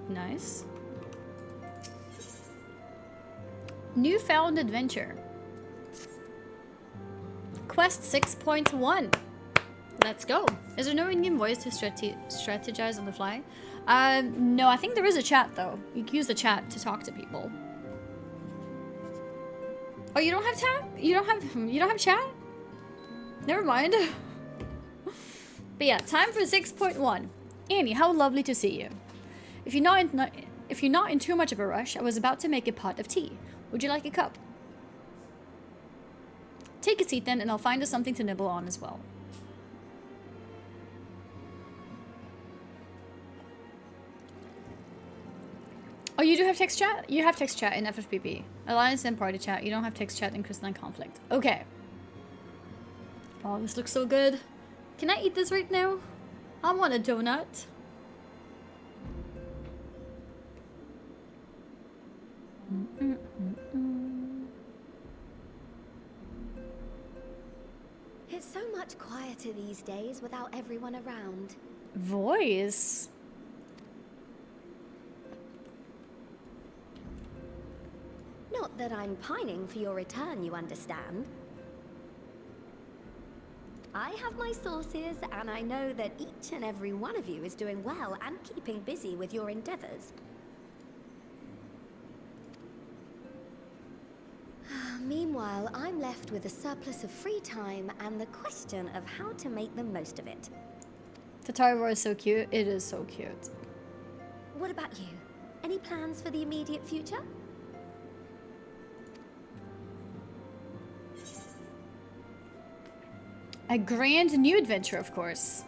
Nice. Newfound adventure. Quest 6.1. Let's go. Is there no in-game voice to strategize on the fly? No, I think there is a chat though. You can use the chat to talk to people. Oh, you don't have chat? You don't have chat? Never mind. But yeah, time for 6.1. Annie, how lovely to see you. If you're not in too much of a rush, I was about to make a pot of tea. Would you like a cup? Take a seat then, and I'll find us something to nibble on as well. Oh, you do have text chat? You have text chat in FFPP. Alliance and party chat. You don't have text chat in Crystalline Conflict. Okay. Oh, this looks so good. Can I eat this right now? I want a donut. It's so much quieter these days without everyone around. Voice. Not that I'm pining for your return, you understand. I have my sources, and I know that each and every one of you is doing well and keeping busy with your endeavors. Meanwhile, I'm left with a surplus of free time and the question of how to make the most of it. Tatara is so cute. It is so cute. What about you? Any plans for the immediate future? A grand new adventure, of course.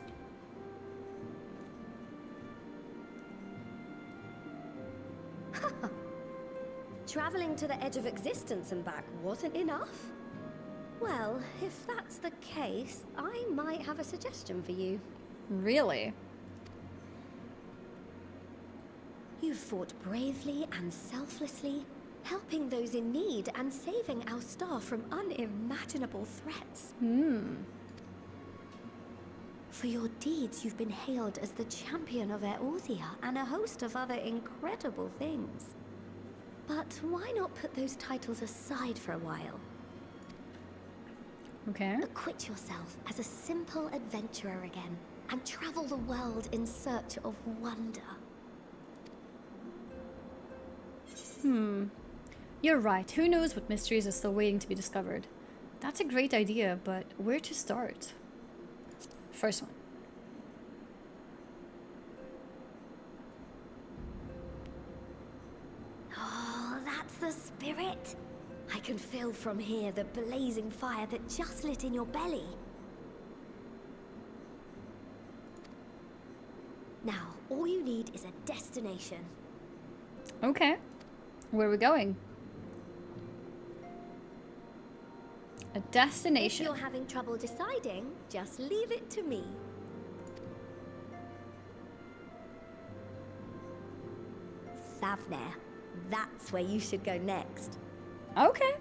Traveling to the edge of existence and back wasn't enough? Well, if that's the case, I might have a suggestion for you. Really? You've fought bravely and selflessly, helping those in need and saving our star from unimaginable threats. For your deeds, you've been hailed as the champion of Eorzea and a host of other incredible things. But why not put those titles aside for a while? Okay. Acquit yourself as a simple adventurer again and travel the world in search of wonder. You're right. Who knows what mysteries are still waiting to be discovered? That's a great idea, but where to start? First one. Oh, that's the spirit. I can feel from here the blazing fire that just lit in your belly. Now, all you need is a destination. Okay. Where are we going? A If destination. you're having trouble deciding, just leave it to me. Thavner. That's where you should go next. Okay.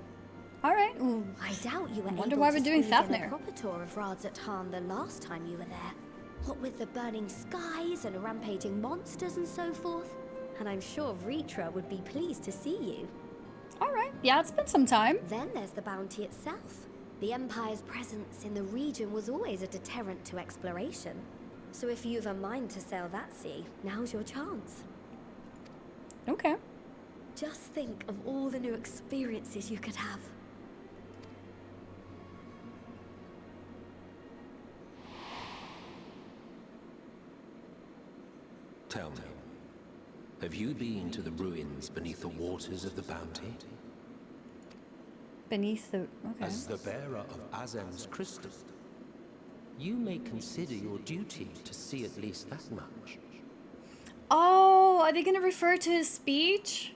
All right. I doubt you were Wonder able why to we're doing squeeze in Thavner. a proper tour of Radzatan the last time you were there. What with the burning skies and rampaging monsters and so forth. And I'm sure Vritra would be pleased to see you. All right. Yeah, it's been some time. Then there's the bounty itself. The Empire's presence in the region was always a deterrent to exploration. So if you've a mind to sail that sea, now's your chance. Okay. Just think of all the new experiences you could have. Tell me, have you been to the ruins beneath the waters of the bounty? Beneath the... Okay. As the bearer of Azem's crystal, you may consider your duty to see at least that much. Oh, are they going to refer to his speech?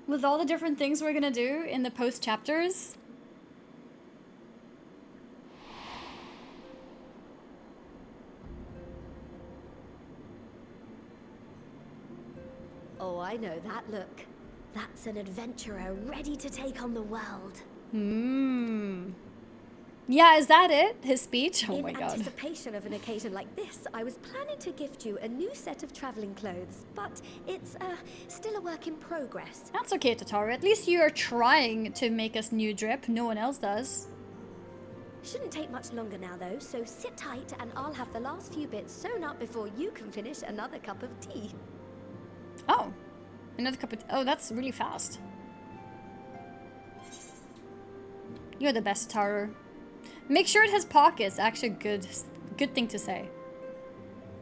With all the different things we're going to do in the post-chapters? Oh, I know that look. That's an adventurer ready to take on the world. Yeah, is that it? His speech? Oh In my god. anticipation of an occasion like this, I was planning to gift you a new set of traveling clothes, but it's still a work in progress. That's okay, Tataru. At least you're trying to make us new drip. No one else does. Shouldn't take much longer now though, so sit tight and I'll have the last few bits sewn up before you can finish another cup of tea. Oh. Another cup of oh, that's really fast. You're the best, Tataru. Make sure it has pockets. Actually, good thing to say.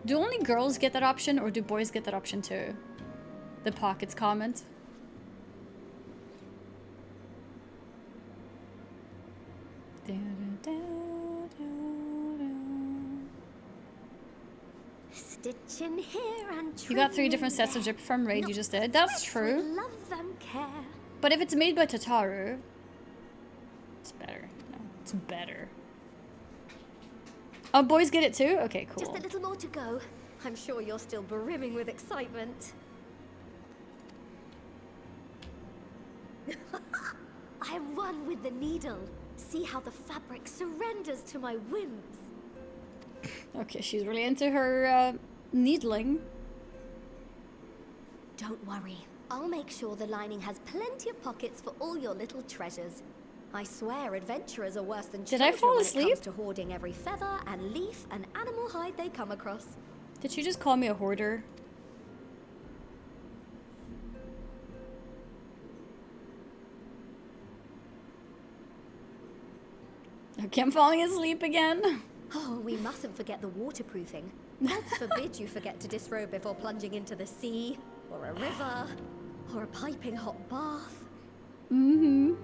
Do only girls get that option, or do boys get that option too? The pockets comment. Stitch in here and You got 3 different sets of drip from Raid. You just did. That's true. Love and care. But if it's made by Tataru, it's better. No, it's better. Oh, boys get it too? Okay, cool. Just a little more to go. I'm sure you're still brimming with excitement. I am one with the needle. See how the fabric surrenders to my whims. Okay, she's really into her needling. Don't worry. I'll make sure the lining has plenty of pockets for all your little treasures. I swear adventurers are worse than Did I children fall when asleep? it comes to hoarding every feather and leaf and animal hide they come across. Did she just call me a hoarder? Okay, I'm falling asleep again. Oh, we mustn't forget the waterproofing. God forbid you forget to disrobe before plunging into the sea, or a river, or a piping hot bath. Mm-hmm.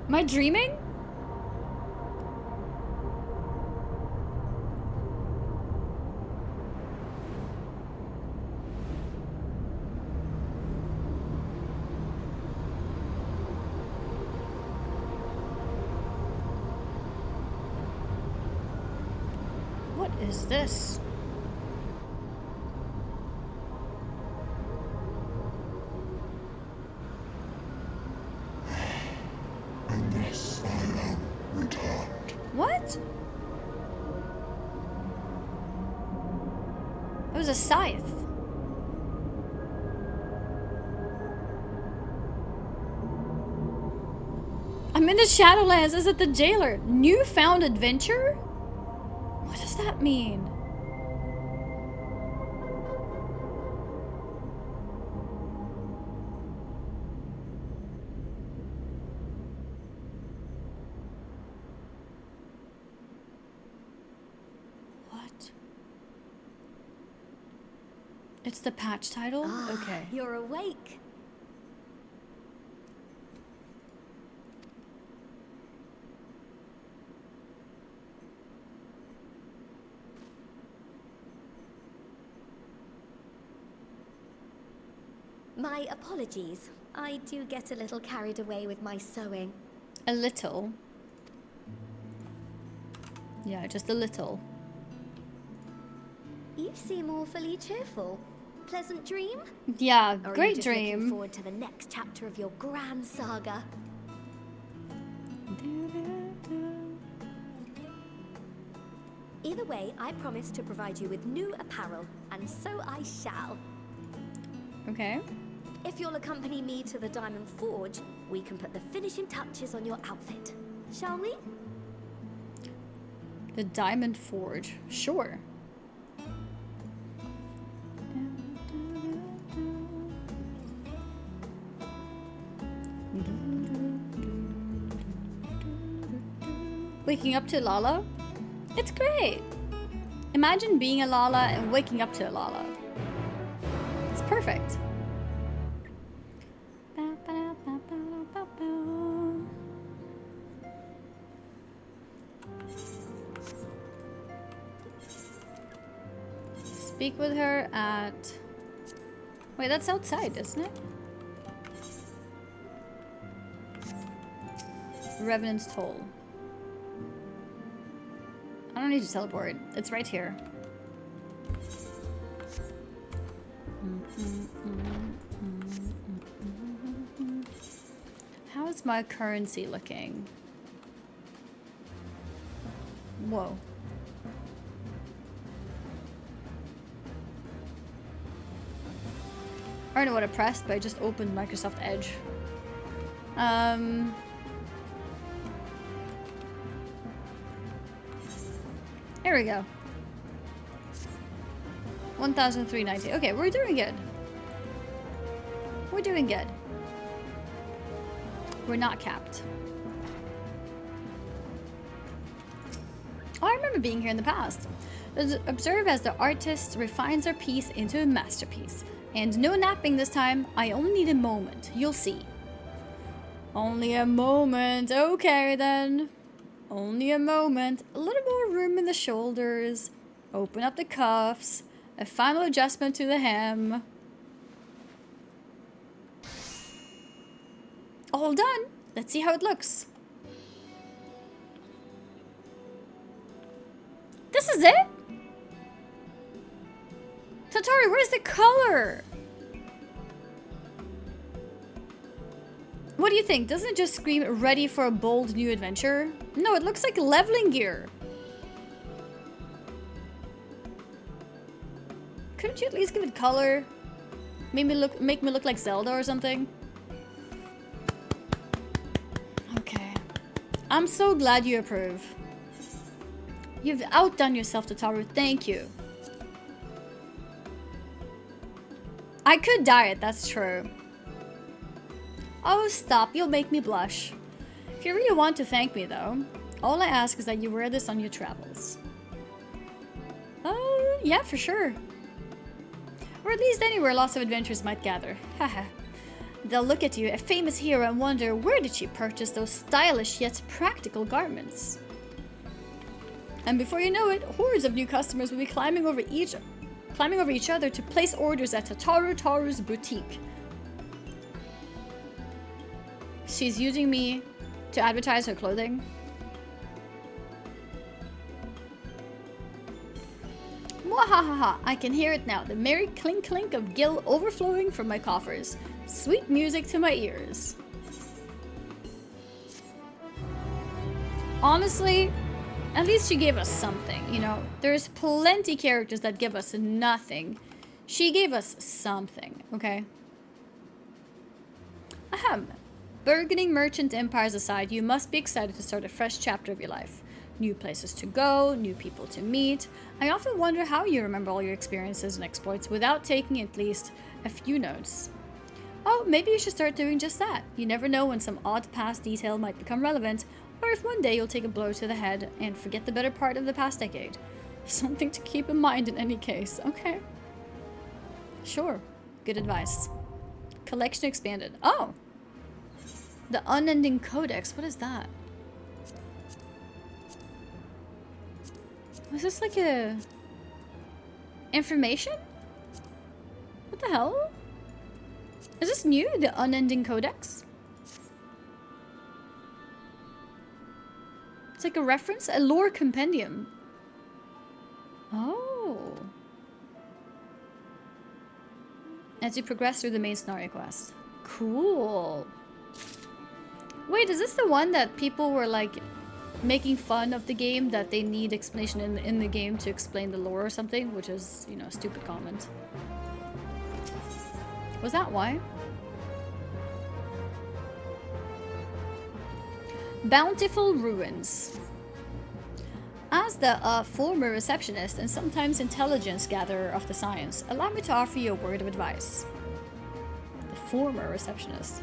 Am I dreaming? What is this? And thus I am returned. What? It was a scythe. I'm in the Shadowlands. Is it the jailer? Newfound adventure? What does that mean? What? It's the patch title? Okay. You're awake. My apologies. I do get a little carried away with my sewing. A little. Yeah, just a little. You seem awfully cheerful. Pleasant dream? Yeah, Or are you great just looking dream. forward to the next chapter of your grand saga? Either way, I promise to provide you with new apparel, and so I shall. Okay. If you'll accompany me to the Diamond Forge, we can put the finishing touches on your outfit. Shall we? The Diamond Forge. Sure. Waking up to Lala? It's great. Imagine being a Lala and waking up to a Lala. It's perfect. Speak with her at... Wait, that's outside, isn't it? Revenant's Toll. I don't need to teleport. It's right here. How's my currency looking? Whoa. I don't know what I pressed, but I just opened Microsoft Edge. Here we go. 1,390. Okay, we're doing good. We're doing good. We're not capped. Oh, I remember being here in the past. Observe as the artist refines her piece into a masterpiece. And no napping this time. I only need a moment. You'll see. Only a moment. Okay, then. Only a moment. A little more room in the shoulders. Open up the cuffs. A final adjustment to the hem. All done. Let's see how it looks. This is it? Tatori, where's the color? What do you think? Doesn't it just scream ready for a bold new adventure? No, it looks like leveling gear. Couldn't you at least give it color? Make me look like Zelda or something? Okay. I'm so glad you approve. You've outdone yourself, Tataru. Thank you. I could dye it, that's true. Oh, stop. You'll make me blush. If you really want to thank me, though, all I ask is that you wear this on your travels. Oh, yeah, for sure. Or at least anywhere lots of adventurers might gather. Haha. They'll look at you, a famous hero, and wonder where did she purchase those stylish yet practical garments? And before you know it, hordes of new customers will be climbing over each other to place orders at Taru's boutique. She's using me to advertise her clothing. Mwahaha! I can hear it now. The merry clink clink of gil overflowing from my coffers. Sweet music to my ears. Honestly, at least she gave us something, you know? There's plenty characters that give us nothing. She gave us something, okay? Ahem. Burgeoning merchant empires aside, you must be excited to start a fresh chapter of your life. New places to go, new people to meet. I often wonder how you remember all your experiences and exploits without taking at least a few notes. Oh, maybe you should start doing just that. You never know when some odd past detail might become relevant, or if one day you'll take a blow to the head and forget the better part of the past decade. Something to keep in mind in any case. Okay. Sure. Good advice. Collection expanded. Oh! The Unending Codex. What is that? Was this like a... information? What the hell? Is this new? The Unending Codex? It's like a reference? A lore compendium. Oh. As you progress through the main scenario quest. Cool. Wait, is this the one that people were like making fun of the game, that they need explanation in the game to explain the lore or something, which is, you know, a stupid comment. Was that why? Bountiful Ruins. As the former receptionist and sometimes intelligence gatherer of the science, allow me to offer you a word of advice. The former receptionist.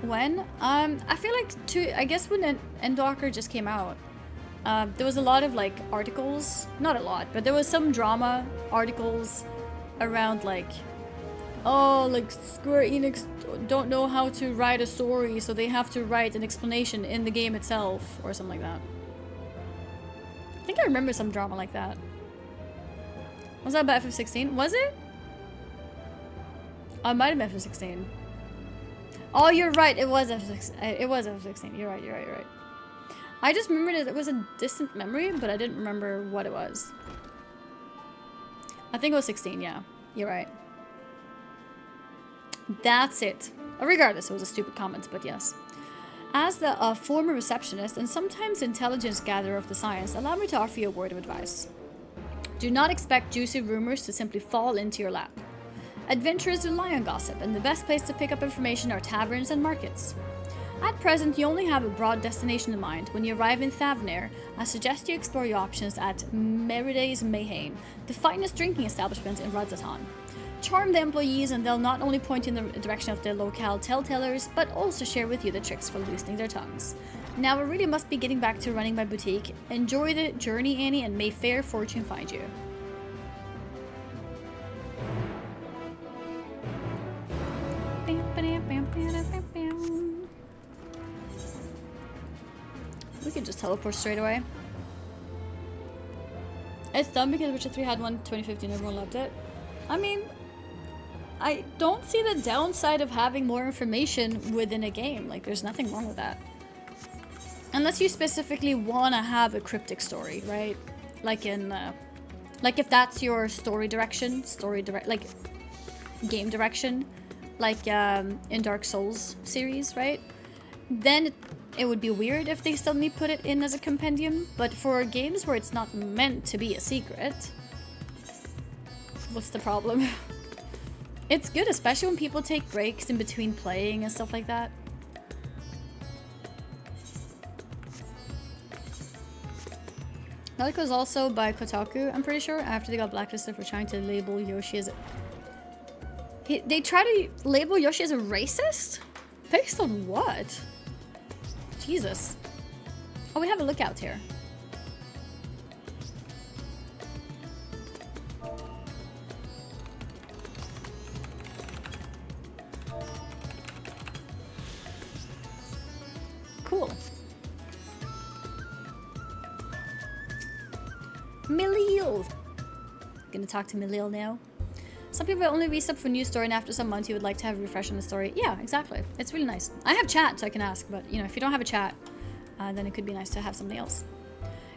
When? I feel like I guess when Endwalker just came out, there was a lot of like articles, not a lot, but there was some drama articles around like, oh, like Square Enix don't know how to write a story, so they have to write an explanation in the game itself, or something like that. I think I remember some drama like that. Was that about FF16? Was it? Oh, it might have been FF16. Oh, you're right. It was FF16. It was FF16. You're right. You're right. You're right. I just remembered it was a distant memory, but I didn't remember what it was. I think it was 16. Yeah, you're right. That's it. Regardless, it was a stupid comment, but yes. As the former receptionist and sometimes intelligence gatherer of the science, allow me to offer you a word of advice. Do not expect juicy rumors to simply fall into your lap. Adventurers rely on gossip, and the best place to pick up information are taverns and markets. At present, you only have a broad destination in mind. When you arrive in Thavnair, I suggest you explore your options at Merides Mayhain, the finest drinking establishment in Radzatan. Charm the employees and they'll not only point you in the direction of the locale telltellers, but also share with you the tricks for loosening their tongues. Now I really must be getting back to running my boutique. Enjoy the journey, Annie, and may fair fortune find you. We could just teleport straight away. It's dumb because Witcher 3 had one 2015, everyone loved it. I mean, I don't see the downside of having more information within a game. Like, there's nothing wrong with that. Unless you specifically want to have a cryptic story, right? Like in, like if that's your story direction, like game direction, like in Dark Souls series, right? Then it would be weird if they suddenly put it in as a compendium. But for games where it's not meant to be a secret, what's the problem? It's good, especially when people take breaks in between playing and stuff like that. That was also by Kotaku, I'm pretty sure, after they got blacklisted for trying to label Yoshi as they try to label Yoshi as a racist? Based on what? Jesus. Oh, we have a lookout here. Cool. Milil. Gonna talk to Milil now. Some people only resub for new story, and after some months you would like to have a refresh on the story. Yeah, exactly. It's really nice. I have chat, so I can ask, but you know, if you don't have a chat, then it could be nice to have something else.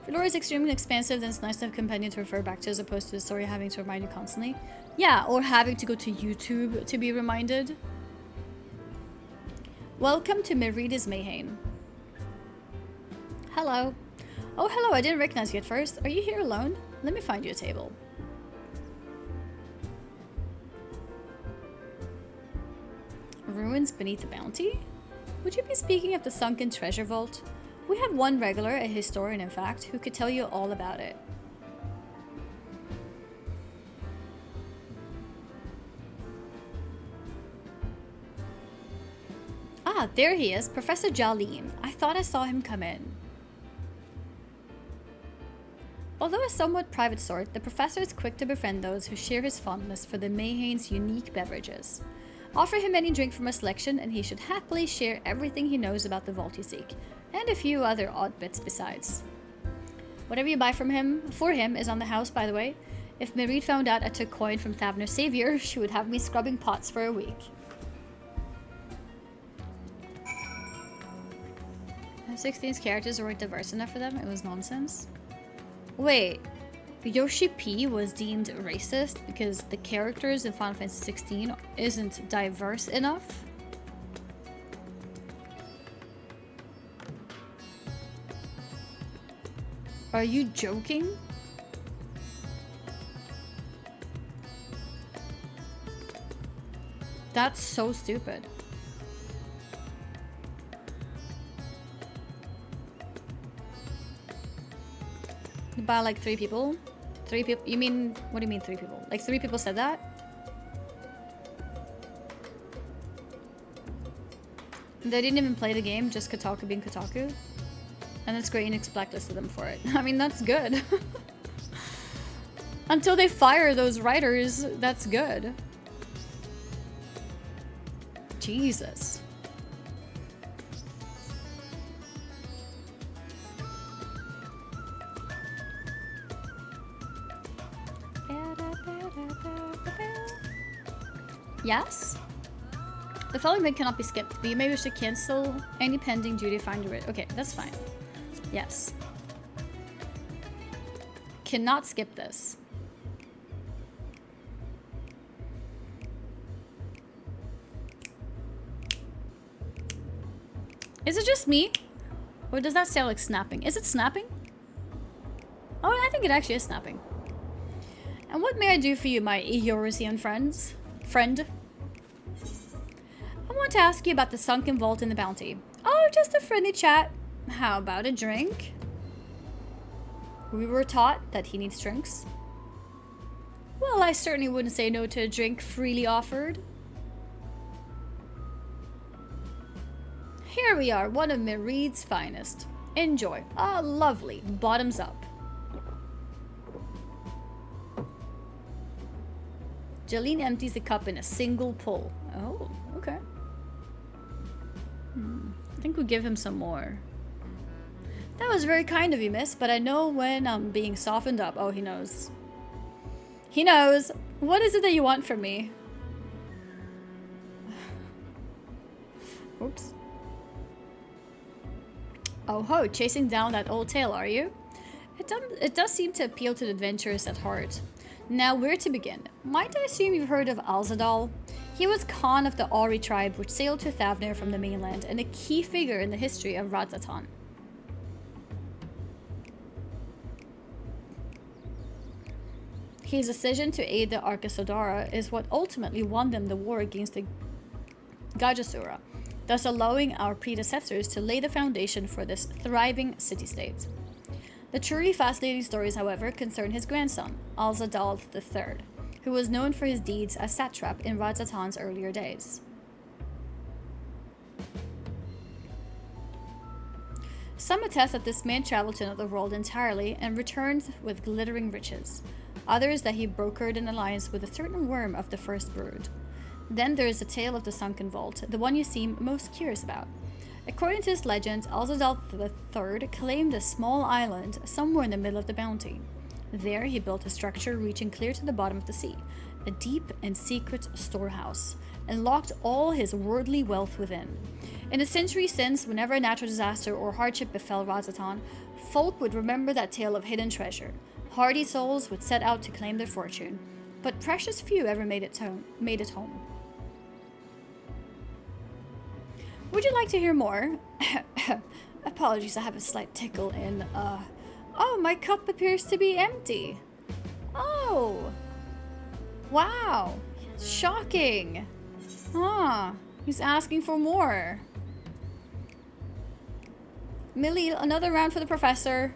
If your lore is extremely expansive, then it's nice to have a companion to refer back to as opposed to the story having to remind you constantly. Yeah, or having to go to YouTube to be reminded. Welcome to Merides Mayhain. Hello. Oh, hello, I didn't recognize you at first. Are you here alone? Let me find you a table. Ruins beneath the bounty? Would you be speaking of the sunken treasure vault? We have one regular, a historian in fact, who could tell you all about it. Ah, there he is, Professor Jalin. I thought I saw him come in. Although a somewhat private sort, the professor is quick to befriend those who share his fondness for the Mayhain's unique beverages. Offer him any drink from a selection and he should happily share everything he knows about the vault you seek, and a few other odd bits besides. Whatever you buy from him, for him, is on the house, by the way. If Merid found out I took coin from Thavner's savior, she would have me scrubbing pots for a week. 16's characters weren't diverse enough for them, it was nonsense. Wait, Yoshi P was deemed racist because the characters in Final Fantasy 16 isn't diverse enough? Are you joking? That's so stupid. By like 3 people? 3 people? You mean, what do you mean 3 people? Like 3 people said that? They didn't even play the game, just Kotaku being Kotaku? And then Square Enix blacklisted them for it. I mean, that's good. Until they fire those writers, that's good. Jesus. Yes? The following event cannot be skipped, but you may wish to cancel any pending duty finder it. Okay, that's fine. Yes. Cannot skip this. Is it just me? Or does that sound like snapping? Is it snapping? Oh, I think it actually is snapping. And what may I do for you, my Eorzean friends? Friend? I want to ask you about the sunken vault in the Bounty. Oh, just a friendly chat. How about a drink? We were taught that he needs drinks. Well, I certainly wouldn't say no to a drink freely offered. Here we are, one of Mereed's finest. Enjoy. Ah, lovely. Bottoms up. Jolene empties the cup in a single pull. Oh, okay. I think we'll give him some more. That was very kind of you, miss, but I know when I'm being softened up. Oh, he knows. He knows. What is it that you want from me? Oops. Oh ho, chasing down that old tale, are you? It does seem to appeal to the adventurous at heart. Now, where to begin? Might I assume you've heard of Alzadal? He was Khan of the Auri tribe, which sailed to Thavnir from the mainland, and a key figure in the history of Radzatan. His decision to aid the Arkasodara is what ultimately won them the war against the Gajasura, thus allowing our predecessors to lay the foundation for this thriving city-state. The truly fascinating stories, however, concern his grandson, Alzadal III, who was known for his deeds as satrap in Radzatan's earlier days. Some attest that this man traveled to another world entirely and returned with glittering riches. Others that he brokered an alliance with a certain worm of the first brood. Then there is the tale of the sunken vault, the one you seem most curious about. According to this legend, Alzadal III claimed a small island somewhere in the middle of the Bounty. There he built a structure reaching clear to the bottom of the sea, a deep and secret storehouse, and locked all his worldly wealth within. In the centuries since, whenever a natural disaster or hardship befell Radzatan, folk would remember that tale of hidden treasure. Hardy souls would set out to claim their fortune, but precious few ever made it home. Would you like to hear more? Apologies, I have a slight tickle in, Oh, my cup appears to be empty. Oh. Wow. Shocking. He's asking for more. Millie, another round for the professor.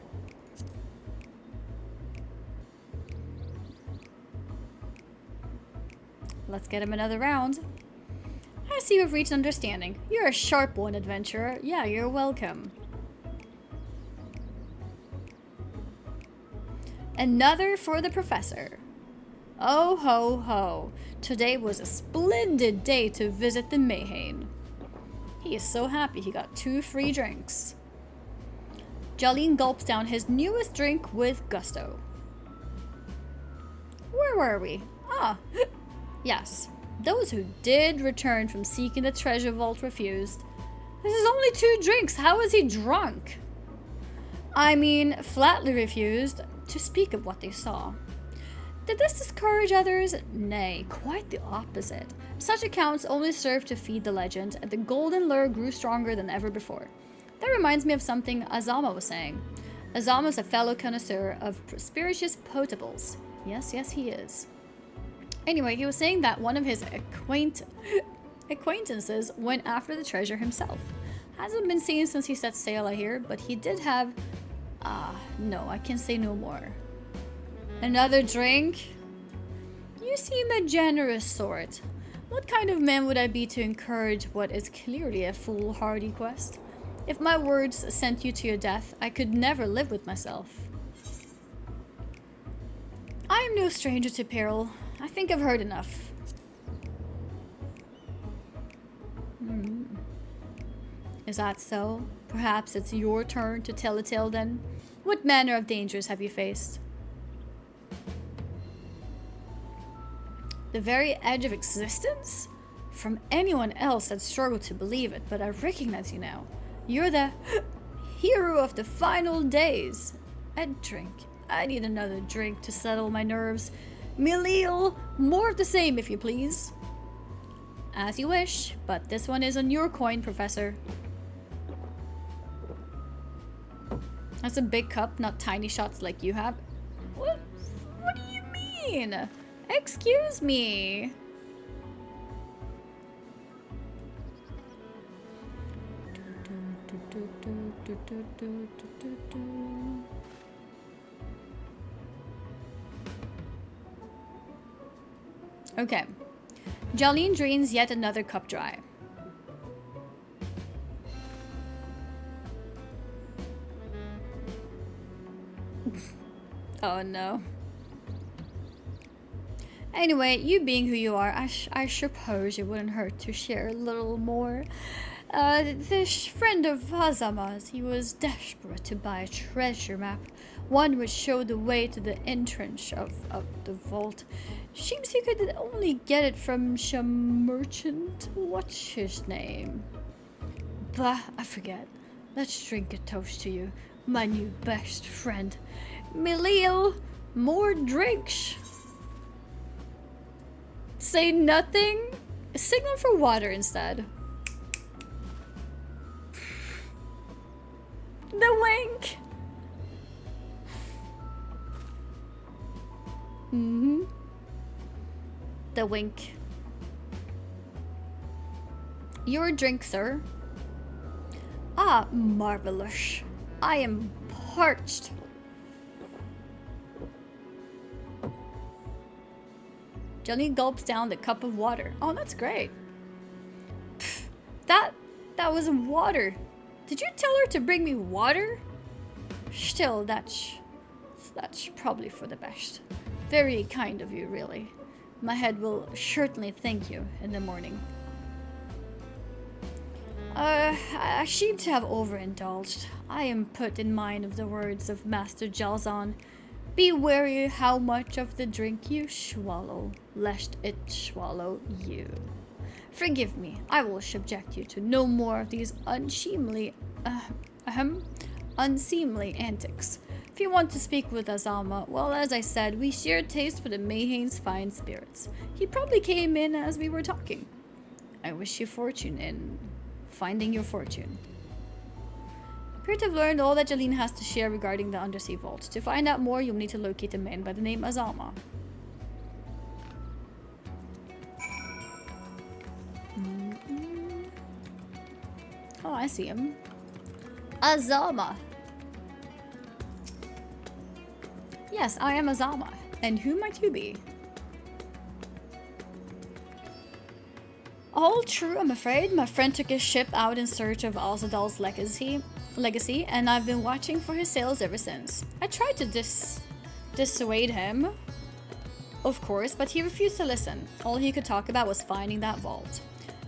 Let's get him another round. I see we've reached understanding. You're a sharp one, adventurer. Yeah, you're welcome. Another for the professor. Oh ho ho. Today was a splendid day to visit the Mayhane. He is so happy he got 2 free drinks. Jolene gulps down his newest drink with gusto. Where were we? Yes. Those who did return from seeking the treasure vault refused. This is only 2 drinks. How is he drunk? I mean, flatly refused to speak of what they saw. Did this discourage others? Nay, quite the opposite. Such accounts only served to feed the legend, and the golden lure grew stronger than ever before. That reminds me of something Azama was saying. Azama's a fellow connoisseur of spirituous potables. Yes, he is. Anyway, he was saying that one of his acquaintances went after the treasure himself. Hasn't been seen since he set sail, I hear, but he did have... no, I can say no more. Another drink? You seem a generous sort. What kind of man would I be to encourage what is clearly a foolhardy quest? If my words sent you to your death, I could never live with myself. I am no stranger to peril. I think I've heard enough. Is that so? Perhaps it's your turn to tell a tale then? What manner of dangers have you faced? The very edge of existence? From anyone else I'd struggle to believe it, but I recognize you now. You're the hero of the final days. A drink. I need another drink to settle my nerves. Milil, more of the same if you please. As you wish, but this one is on your coin, Professor. That's a big cup, not tiny shots like you have. What? What do you mean? Excuse me. Okay. Jolene drains yet another cup dry. Oh no. Anyway, you being who you are, I suppose it wouldn't hurt to share a little more. This friend of Hazama's, he was desperate to buy a treasure map, one which showed the way to the entrance of the vault. Seems he could only get it from some merchant. What's his name? Bah, I forget. Let's drink a toast to you, my new best friend. Milil, more drinks. Say nothing? Signal for water instead. The wink. Mm-hmm. The wink. Your drink, sir. Ah, marvelous. I am parched. Jenny gulps down the cup of water. Oh, that's great. Pfft, that was water. Did you tell her to bring me water? Still, that's probably for the best. Very kind of you, really. My head will certainly thank you in the morning. I seem to have overindulged. I am put in mind of the words of Master Jalzon. Be wary how much of the drink you swallow, lest it swallow you. Forgive me, I will subject you to no more of these unseemly antics. If you want to speak with Azama, well, as I said, we share a taste for the Mayhane's fine spirits. He probably came in as we were talking. I wish you fortune in finding your fortune. I appear to have learned all that Jolene has to share regarding the undersea vault. To find out more, you'll need to locate a man by the name Azama. Oh, I see him. Azama. Yes, I am Azama. And who might you be? All true, I'm afraid. My friend took his ship out in search of Alzadal's legacy, and I've been watching for his sails ever since. I tried to dissuade him, of course, but he refused to listen. All he could talk about was finding that vault.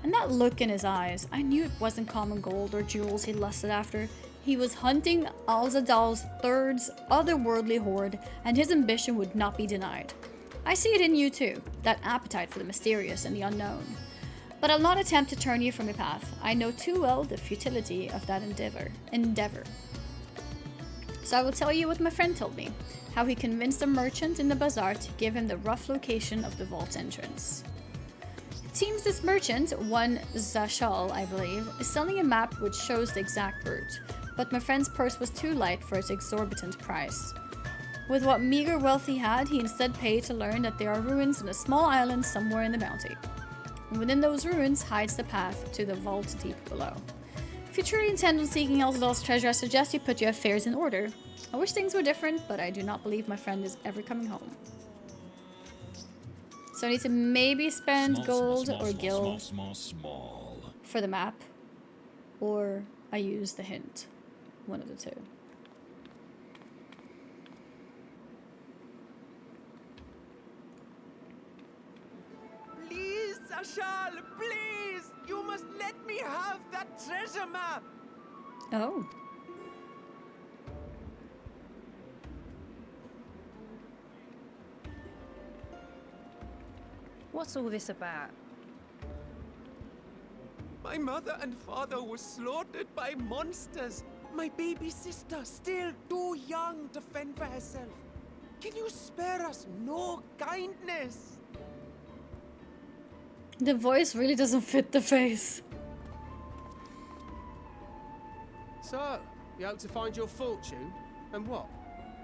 And that look in his eyes, I knew it wasn't common gold or jewels he lusted after. He was hunting Alzadal's third's otherworldly hoard, and his ambition would not be denied. I see it in you too, that appetite for the mysterious and the unknown. But I'll not attempt to turn you from your path. I know too well the futility of that endeavor. So I will tell you what my friend told me, how he convinced a merchant in the bazaar to give him the rough location of the vault entrance. It seems this merchant, one Zashal, I believe, is selling a map which shows the exact route, but my friend's purse was too light for its exorbitant price. With what meager wealth he had, he instead paid to learn that there are ruins in a small island somewhere in the bounty. And within those ruins hides the path to the vault deep below. If you truly intend on seeking Elzadal's treasure, I suggest you put your affairs in order. I wish things were different, but I do not believe my friend is ever coming home. So I need to maybe spend gold or gil for the map, or I use the hint. One of the two. Please, Ashal, please! You must let me have that treasure map! Oh. What's all this about? My mother and father were slaughtered by monsters. My baby sister, still too young to fend for herself. Can you spare us no kindness? The voice really doesn't fit the face. Sir, You hope to find your fortune? And what?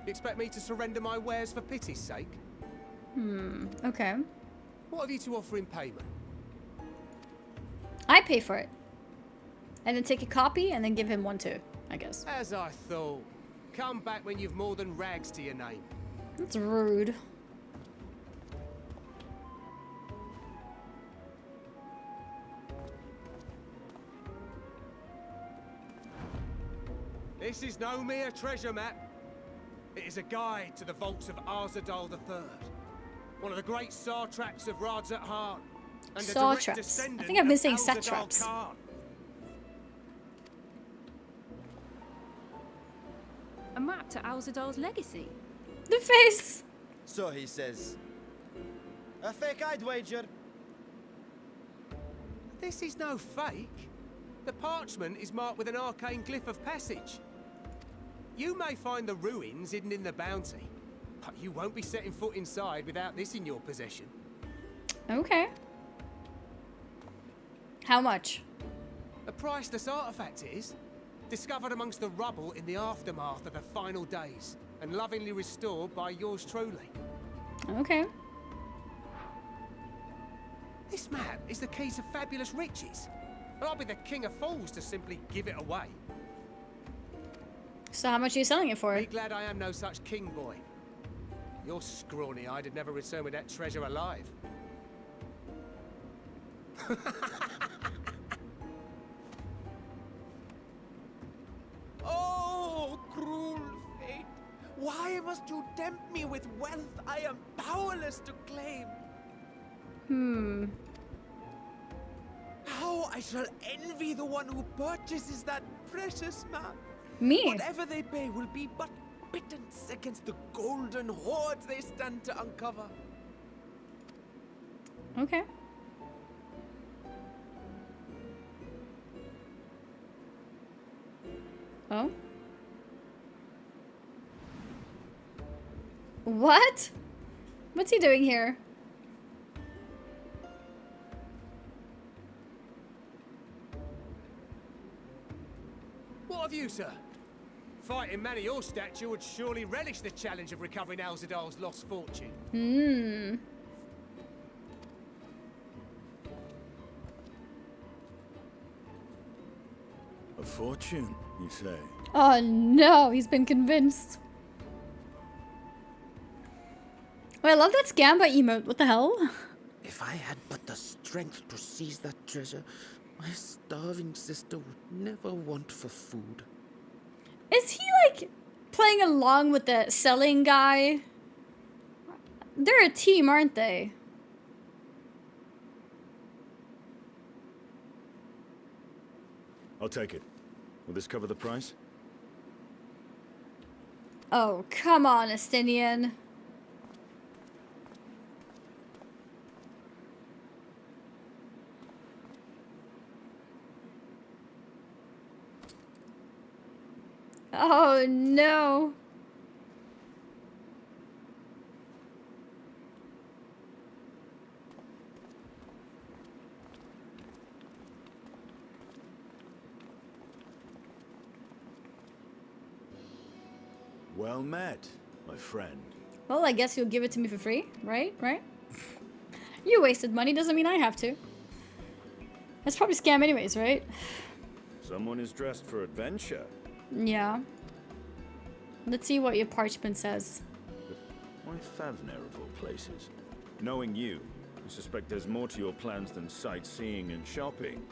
You expect me to surrender my wares for pity's sake? Okay. What have you to offer in payment? I pay for it. And then take a copy and then give him one too, I guess. As I thought. Come back when you've more than rags to your name. That's rude. This is no mere treasure map. It is a guide to the vaults of Arzadal III, one of the great satraps of Radzat-Han, and a direct Satraps. I descendant think I've been of saying Alzadal satraps. Khan. A map to Alzadal's legacy. The face! So he says. A fake, I'd wager. This is no fake. The parchment is marked with an arcane glyph of passage. You may find the ruins hidden in the bounty, but you won't be setting foot inside without this in your possession. Okay. How much? A priceless artifact it is, discovered amongst the rubble in the aftermath of the final days, and lovingly restored by yours truly. Okay. This map is the key to fabulous riches. But I'll be the king of fools to simply give it away. So how much are you selling it for? Be glad I am no such king boy. Your scrawny-eyed would never return with that treasure alive. Oh, cruel fate! Why must you tempt me with wealth I am powerless to claim? How I shall envy the one who purchases that precious map. Me? Whatever they pay will be but pittance against the golden hoards they stand to uncover. Okay. Oh? What? What's he doing here? What have you, sir? Fighting man of your stature would surely relish the challenge of recovering Alzadal's lost fortune. A fortune, you say? Oh no, he's been convinced. Oh, I love that Scamba emote. What the hell? If I had but the strength to seize that treasure, my starving sister would never want for food. Is he like playing along with the selling guy? They're a team, aren't they? I'll take it. Will this cover the price? Oh, come on, Estinian. Oh no. Well met, my friend. Well, I guess you'll give it to me for free, right? Right? You wasted money, doesn't mean I have to. That's probably scam anyways, right? Someone is dressed for adventure. Yeah. Let's see what your parchment says. Why Favner of all places? Knowing you, I suspect there's more to your plans than sightseeing and shopping.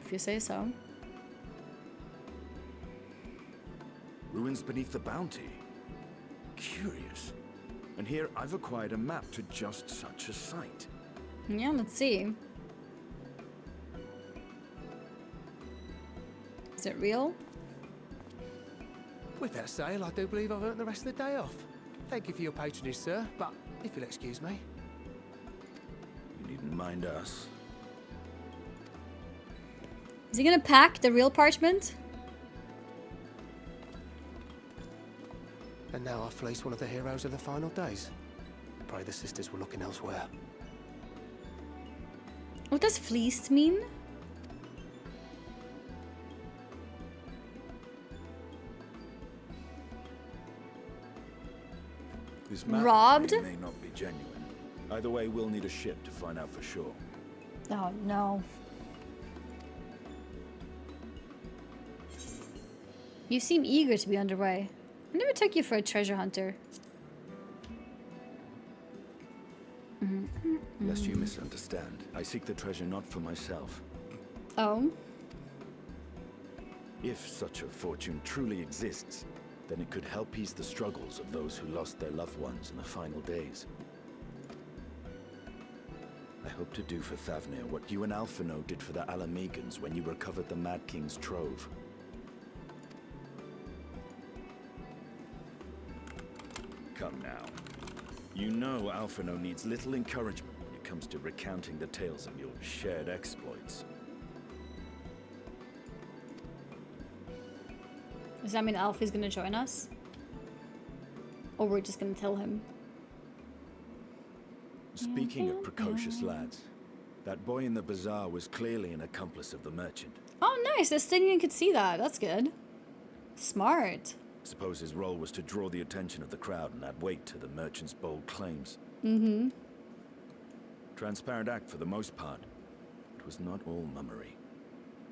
If you say so. Ruins beneath the bounty. Curious. And here I've acquired a map to just such a site. Yeah, let's see. Is it real? With that sale, I do believe I've earned the rest of the day off. Thank you for your patronage, sir, but if you'll excuse me. You needn't mind us. Is he gonna pack the real parchment? And now I fleece one of the heroes of the final days. Pray the sisters were looking elsewhere. What does fleeced mean? This map Robbed? may not be genuine. Either way, we'll need a ship to find out for sure. Oh no. You seem eager to be underway. I never took you for a treasure hunter. Lest you misunderstand, I seek the treasure not for myself. Oh? If such a fortune truly exists, then it could help ease the struggles of those who lost their loved ones in the final days. I hope to do for Thavnir what you and Alphino did for the Alamegans when you recovered the Mad King's trove. Come now. You know Alphino needs little encouragement when it comes to recounting the tales of your shared exploits. Does that mean Alfie's gonna join us? Or we're just gonna tell him? Speaking of precocious lads, that boy in the bazaar was clearly an accomplice of the merchant. Oh nice, the Estinian could see that. That's good. Smart. Suppose his role was to draw the attention of the crowd and add weight to the merchant's bold claims. Mm-hmm. Transparent act for the most part. It was not all mummery.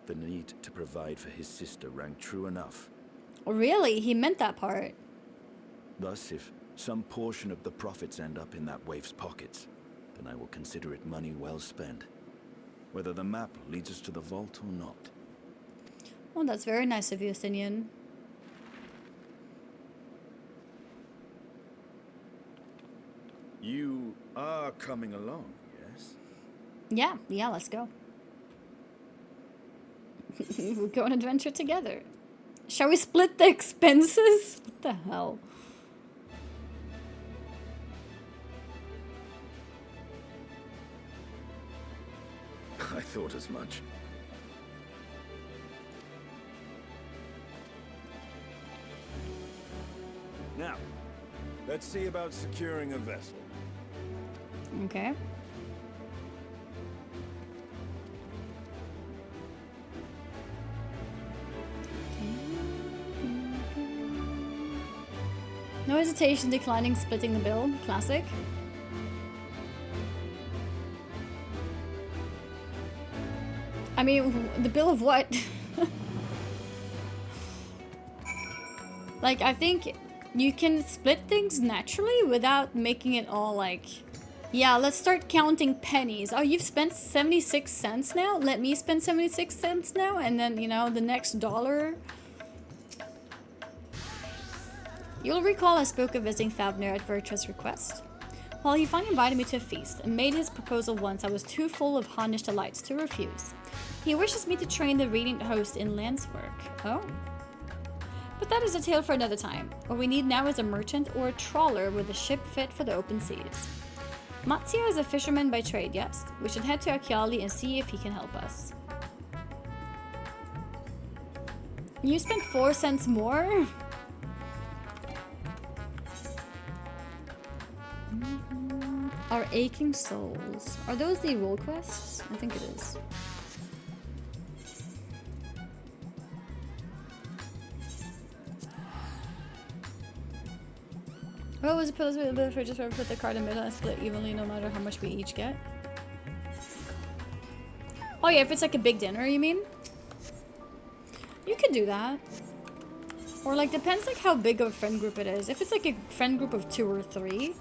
The need to provide for his sister rang true enough. Really? He meant that part. Thus, if some portion of the profits end up in that waif's pockets, then I will consider it money well spent. Whether the map leads us to the vault or not. Oh, that's very nice of you, Estinian. You are coming along, yes? Yeah, let's go. We'll go on an adventure together. Shall we split the expenses? What the hell? I thought as much. Now, let's see about securing a vessel. Okay. No hesitation declining splitting the bill. Classic. I mean, the bill of what? Like, I think you can split things naturally without making it all like... Yeah, let's start counting pennies. Oh, you've spent 76 cents now? Let me spend 76 cents now? And then, you know, the next dollar... You'll recall I spoke of visiting Thavnir at Virtua's request. Well, he finally invited me to a feast and made his proposal once I was too full of Hunnish delights to refuse. He wishes me to train the reading host in lance work. Oh. But that is a tale for another time. What we need now is a merchant or a trawler with a ship fit for the open seas. Mattia is a fisherman by trade, yes. We should head to Akiali and see if he can help us. You spent 4 cents more? Our aching souls. Are those the role quests? I think it is. Well, was it supposed to be if we just put the card in the middle and split evenly no matter how much we each get? Oh yeah, if it's like a big dinner, you mean? You could do that. Or like, depends like how big of a friend group it is. If it's like a friend group of 2 or 3,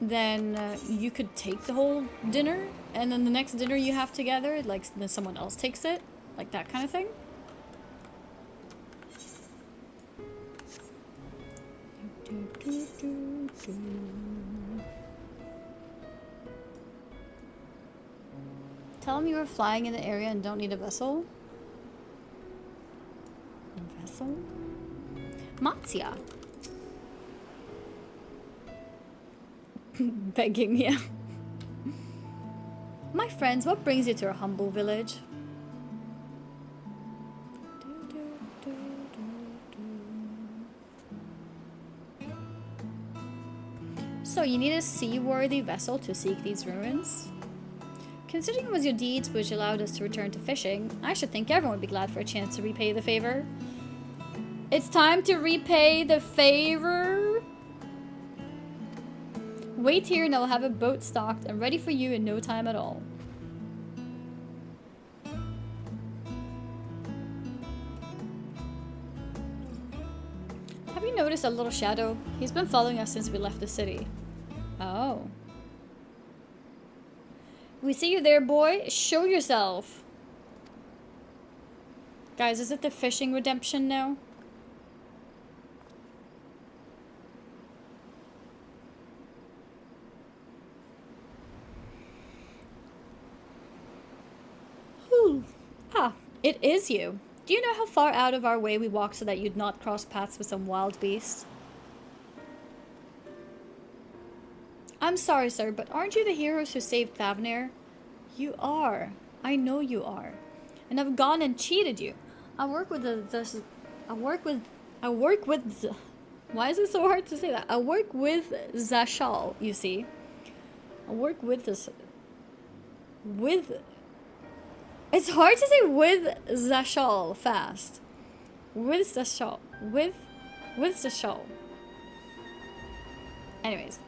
then you could take the whole dinner, and then the next dinner you have together, like then someone else takes it, like that kind of thing. Tell them you were flying in the area and don't need a vessel. A vessel? Mattia. Begging, yeah. My friends, what brings you to our humble village? So, you need a seaworthy vessel to seek these ruins? Considering it was your deeds which allowed us to return to fishing, I should think everyone would be glad for a chance to repay the favor. It's time to repay the favor? Wait here and I'll have a boat stocked and ready for you in no time at all. Have you noticed a little shadow? He's been following us since we left the city. Oh. We see you there, boy. Show yourself. Guys, is it the fishing redemption now? Whew. Ah, it is you. Do you know how far out of our way we walked so that you'd not cross paths with some wild beast? I'm sorry, sir, but aren't you the heroes who saved Thavnair? You are. I know you are. And I've gone and cheated you. I work with why is it so hard to say that? I work with Zashal, you see. I work with this, it's hard to say with Zashal fast. With Zashal. With Zashal. Anyways.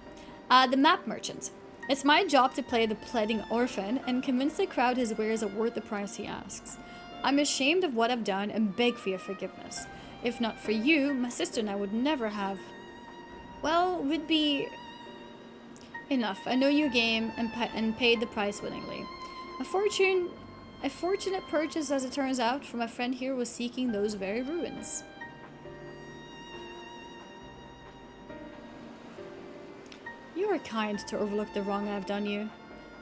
The map merchant. It's my job to play the pleading orphan and convince the crowd his wares are worth the price he asks. I'm ashamed of what I've done and beg for your forgiveness. If not for you, my sister and I would never have... Well, would be... Enough. I know your game and paid the price willingly. A fortunate purchase, as it turns out, for my friend here was seeking those very ruins. You are kind to overlook the wrong I've done you,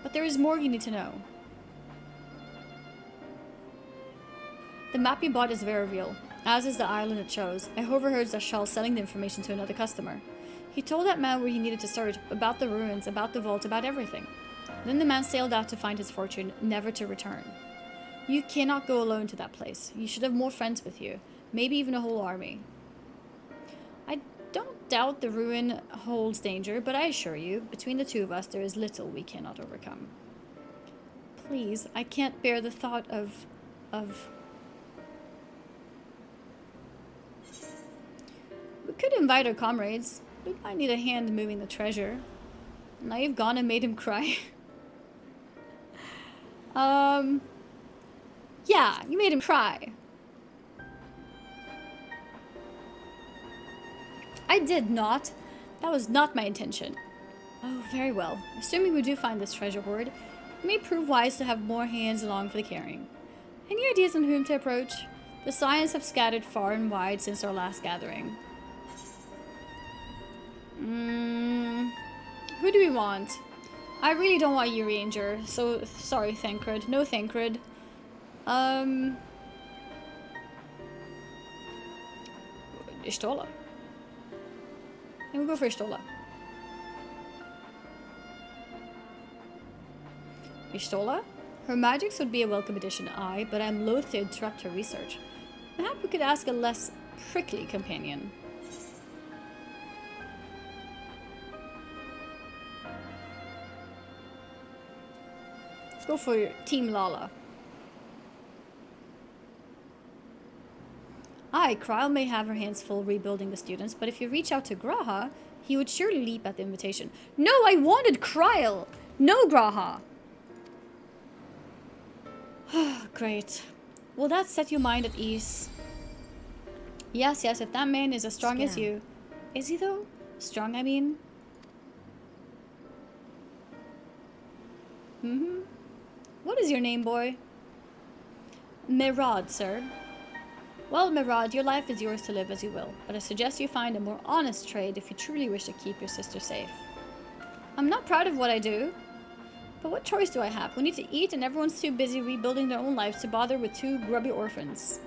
but there is more you need to know. The map you bought is very real, as is the island it shows. I overheard Zashal selling the information to another customer. He told that man where he needed to search, about the ruins, about the vault, about everything. Then the man sailed out to find his fortune, never to return. You cannot go alone to that place. You should have more friends with you, maybe even a whole army. I don't doubt the ruin holds danger, but I assure you, between the two of us, there is little we cannot overcome. Please, I can't bear the thought of... We could invite our comrades. We might need a hand moving the treasure. Now you've gone and made him cry. Yeah, you made him cry. I did not. That was not my intention. Oh, very well. Assuming we do find this treasure hoard, it may prove wise to have more hands along for the carrying. Any ideas on whom to approach? The Scions have scattered far and wide since our last gathering. Who do we want? I really don't want you, Ranger. So, sorry, Thancred. No Thancred. Ishtola. And we'll go for Ishtola. Ishtola? Her magics would be a welcome addition, aye, but I'm loath to interrupt her research. Perhaps we could ask a less prickly companion. Let's go for Team Lala. Aye, Kryle may have her hands full rebuilding the students, but if you reach out to Graha, he would surely leap at the invitation. No, I wanted Kryle! No, Graha! Great. Will that set your mind at ease? Yes, if that man is as strong as you. Is he though? Strong, I mean? What is your name, boy? Mirad, sir. Well, Mirad, your life is yours to live as you will, but I suggest you find a more honest trade if you truly wish to keep your sister safe. I'm not proud of what I do, but what choice do I have? We need to eat and everyone's too busy rebuilding their own lives to bother with two grubby orphans.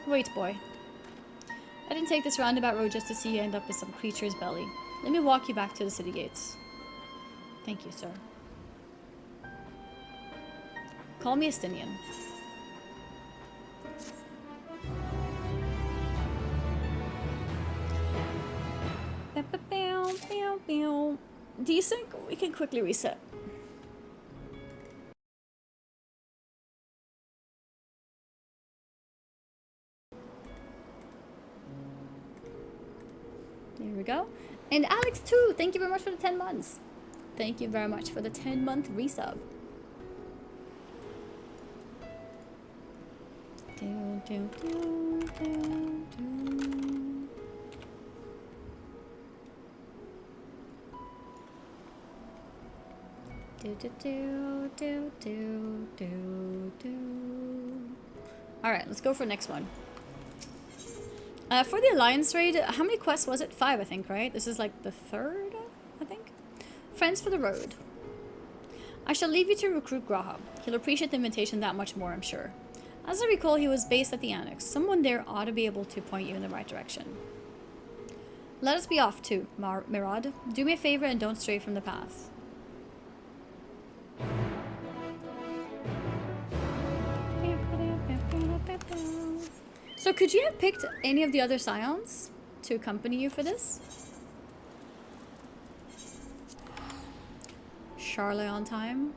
Wait, boy. I didn't take this roundabout road just to see you end up in some creature's belly. Let me walk you back to the city gates. Thank you, sir. Call me Estinian. Decent? We can quickly reset. There we go. And Alex too, thank you very much for the 10 months. Thank you very much for the 10-month resub. Do, do, do, do, do. Do, do, do, do, do, do, do. Alright, let's go for the next one. For the Alliance raid, how many quests was it? 5, I think, right? This is like the 3rd, I think? Friends for the road. I shall leave you to recruit Graha. He'll appreciate the invitation that much more, I'm sure. As I recall, he was based at the Annex. Someone there ought to be able to point you in the right direction. Let us be off too, Mirad. Do me a favor and don't stray from the path. So could you have picked any of the other scions to accompany you for this? Charlotte on time.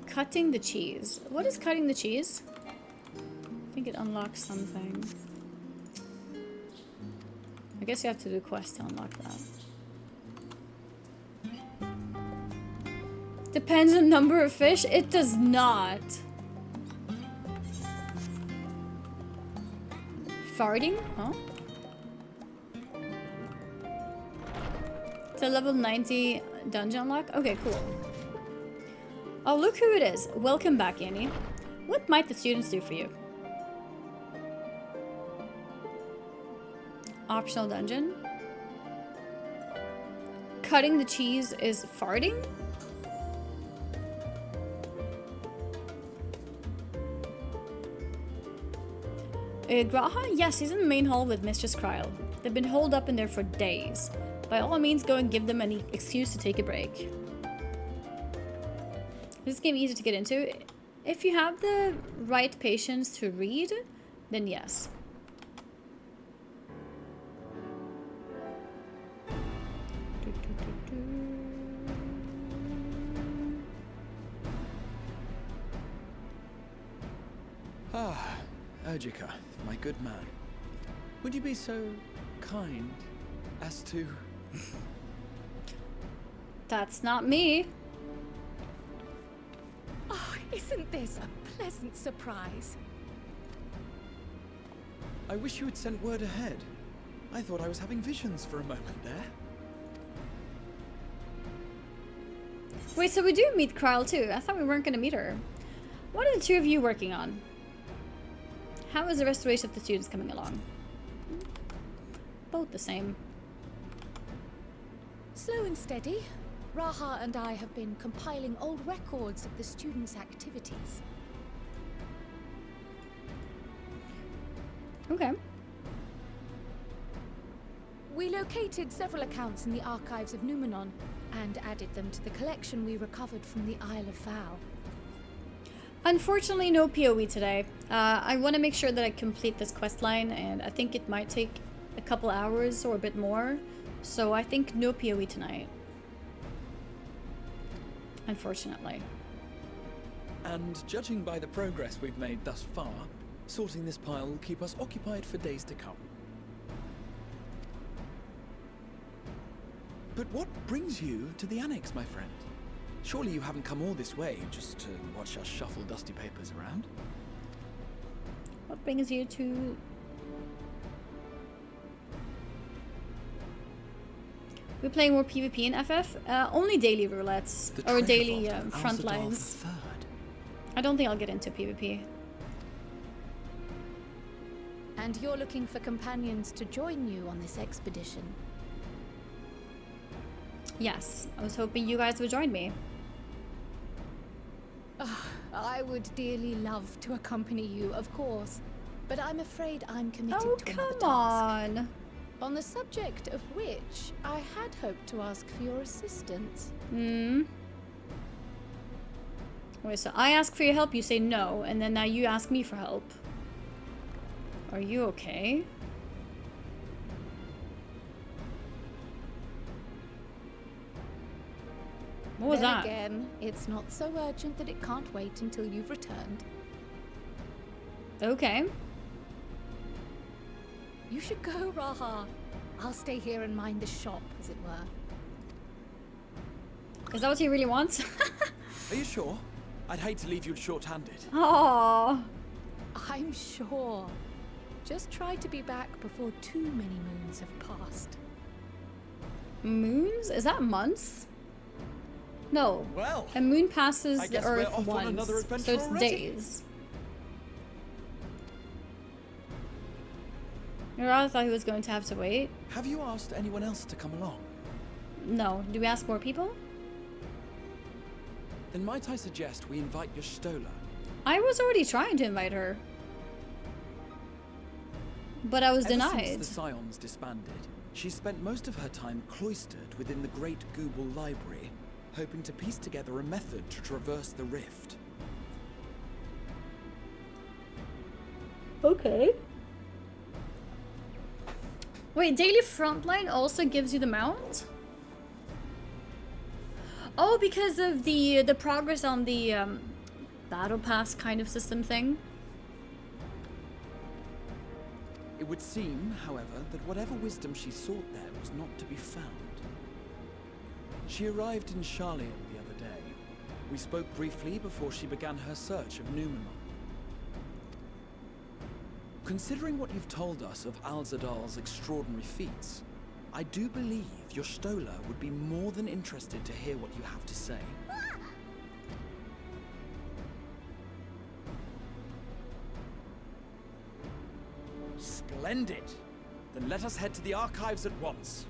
Cutting the cheese. What is cutting the cheese? I think it unlocks something. I guess you have to do a quest to unlock that. Depends on number of fish? It does not. Farting? Huh? It's a level 90 dungeon unlock? Okay, cool. Oh, look who it is. Welcome back, Annie. What might the students do for you? Optional dungeon. Cutting the cheese is farting? Graha? Yes, he's in the main hall with Mistress Kryl. They've been holed up in there for days. By all means, go and give them an excuse to take a break. This game easy to get into. If you have the right patience to read, then yes. Ah, Urgica, my good man. Would you be so kind as to... That's not me. Oh, isn't this a pleasant surprise? I wish you had sent word ahead. I thought I was having visions for a moment there. Wait, so we do meet Kryl too. I thought we weren't going to meet her. What are the two of you working on? How is the restoration of the students coming along? Both the same. Slow and steady. Raha and I have been compiling old records of the students' activities. Okay. We located several accounts in the archives of Numenon and added them to the collection we recovered from the Isle of Vow. Unfortunately, no PoE today. I want to make sure that I complete this quest line, and I think it might take a couple hours or a bit more. So I think no PoE tonight. Unfortunately. And judging by the progress we've made thus far, sorting this pile will keep us occupied for days to come. But what brings you to the Annex, my friend? Surely you haven't come all this way just to watch us shuffle dusty papers around? What brings you to... We're playing more PvP in FF? Only daily roulettes. Or daily front lines. I don't think I'll get into PvP. And you're looking for companions to join you on this expedition? Yes, I was hoping you guys would join me. I would dearly love to accompany you, of course. But I'm afraid I'm committed to another task. Oh, come on! On the subject of which, I had hoped to ask for your assistance. Wait, so I ask for your help, you say no, and then now you ask me for help. Are you okay? What was then that? Again, it's not so urgent that it can't wait until you've returned. Okay. You should go, Raha. I'll stay here and mind the shop, as it were. Is that what he really wants? Are you sure? I'd hate to leave you short-handed. Oh. I'm sure. Just try to be back before too many moons have passed. Moons? Is that months? No. Well, a moon passes I the guess we're Earth off on once, another adventure so it's already. days. I rather thought he was going to have to wait. Have you asked anyone else to come along? No. Do we ask more people? Then might I suggest we invite your Stola? I was already trying to invite her. But I was Ever denied. since the Scions disbanded, she spent most of her time cloistered within the Great Google Library, hoping to piece together a method to traverse the rift. Okay. Wait, Daily Frontline also gives you the mount? Oh, because of the progress on the battle pass kind of system thing. It would seem, however, that whatever wisdom she sought there was not to be found. She arrived in Charlian the other day. We spoke briefly before she began her search of Numenor. Considering what you've told us of Alzadal's extraordinary feats, I do believe your Stola would be more than interested to hear what you have to say. Splendid! Then let us head to the archives at once.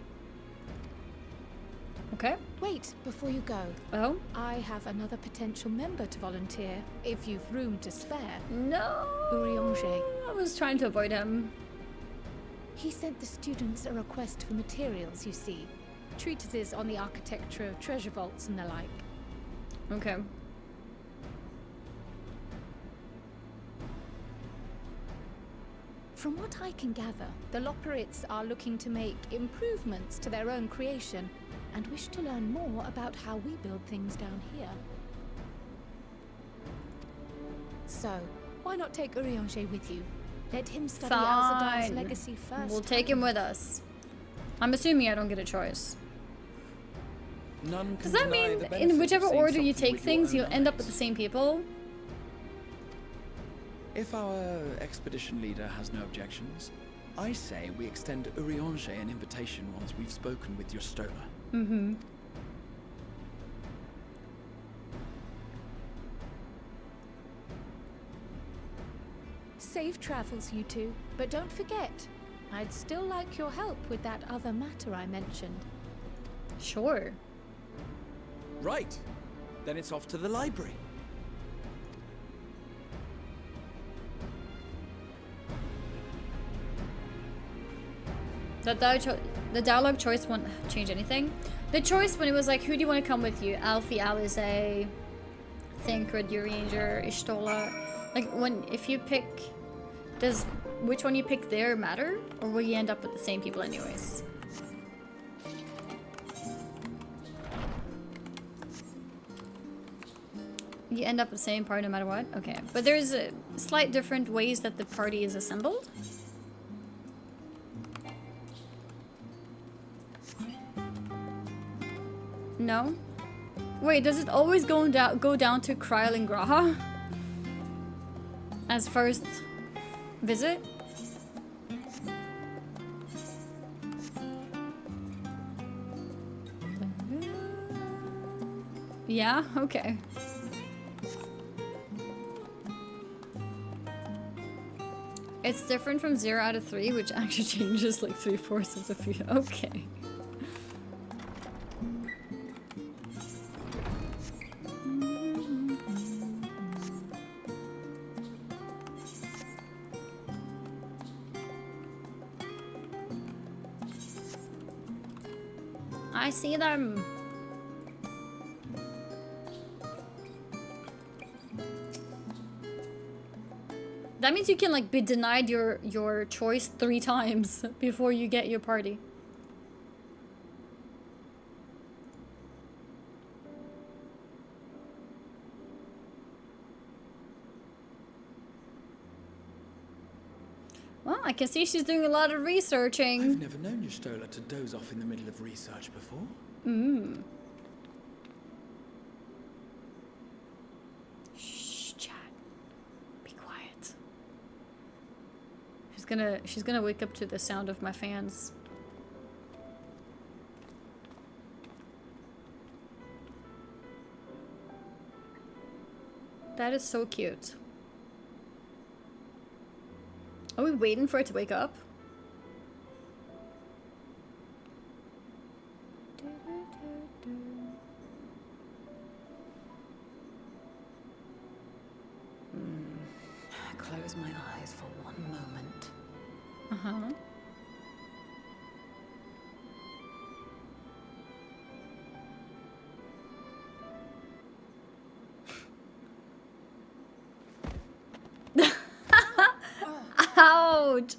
Okay. Wait, before you go. Oh? I have another potential member to volunteer, if you've room to spare. No! Urianger. I was trying to avoid him. He sent the students a request for materials, you see. Treatises on the architecture of treasure vaults and the like. Okay. From what I can gather, the Loporrits are looking to make improvements to their own creation and wish to learn more about how we build things down here. So, why not take Urianger with you? Let him study Alzadal's Fine. legacy first. We'll take him with us. I'm assuming I don't get a choice. None Does can that deny mean the in benefit of whichever seeing order you something take with your things, own you'll end up eyes. with the same people? If our expedition leader has no objections, I say we extend Urianger an invitation once we've spoken with your Stola. Mm-hmm. Safe travels, you two. But don't forget, I'd still like your help with that other matter I mentioned. Sure. Right. Then it's off to the library. The dialogue choice won't change anything. The choice when it was like, who do you want to come with you? Alfie, Alize, Thancred, Urianger, Ishtola. Like, if you pick, does which one you pick there matter? Or will you end up with the same people anyways? You end up with the same party no matter what? Okay. But there's slight different ways that the party is assembled. No? Wait, does it always go down to Kryl and Graha? As first visit? Yeah? Okay. It's different from 0 out of 3, which actually changes like 3/4 of the few. Okay. I see them. That means you can like be denied your choice 3 times before you get your party. can see she's doing a lot of researching. I've never known Y'shtola to doze off in the middle of research before. Shh, chat. Be quiet. She's gonna wake up to the sound of my fans. That is so cute. Are we waiting for it to wake up? Close my eyes for one moment. Uh-huh. Ouch!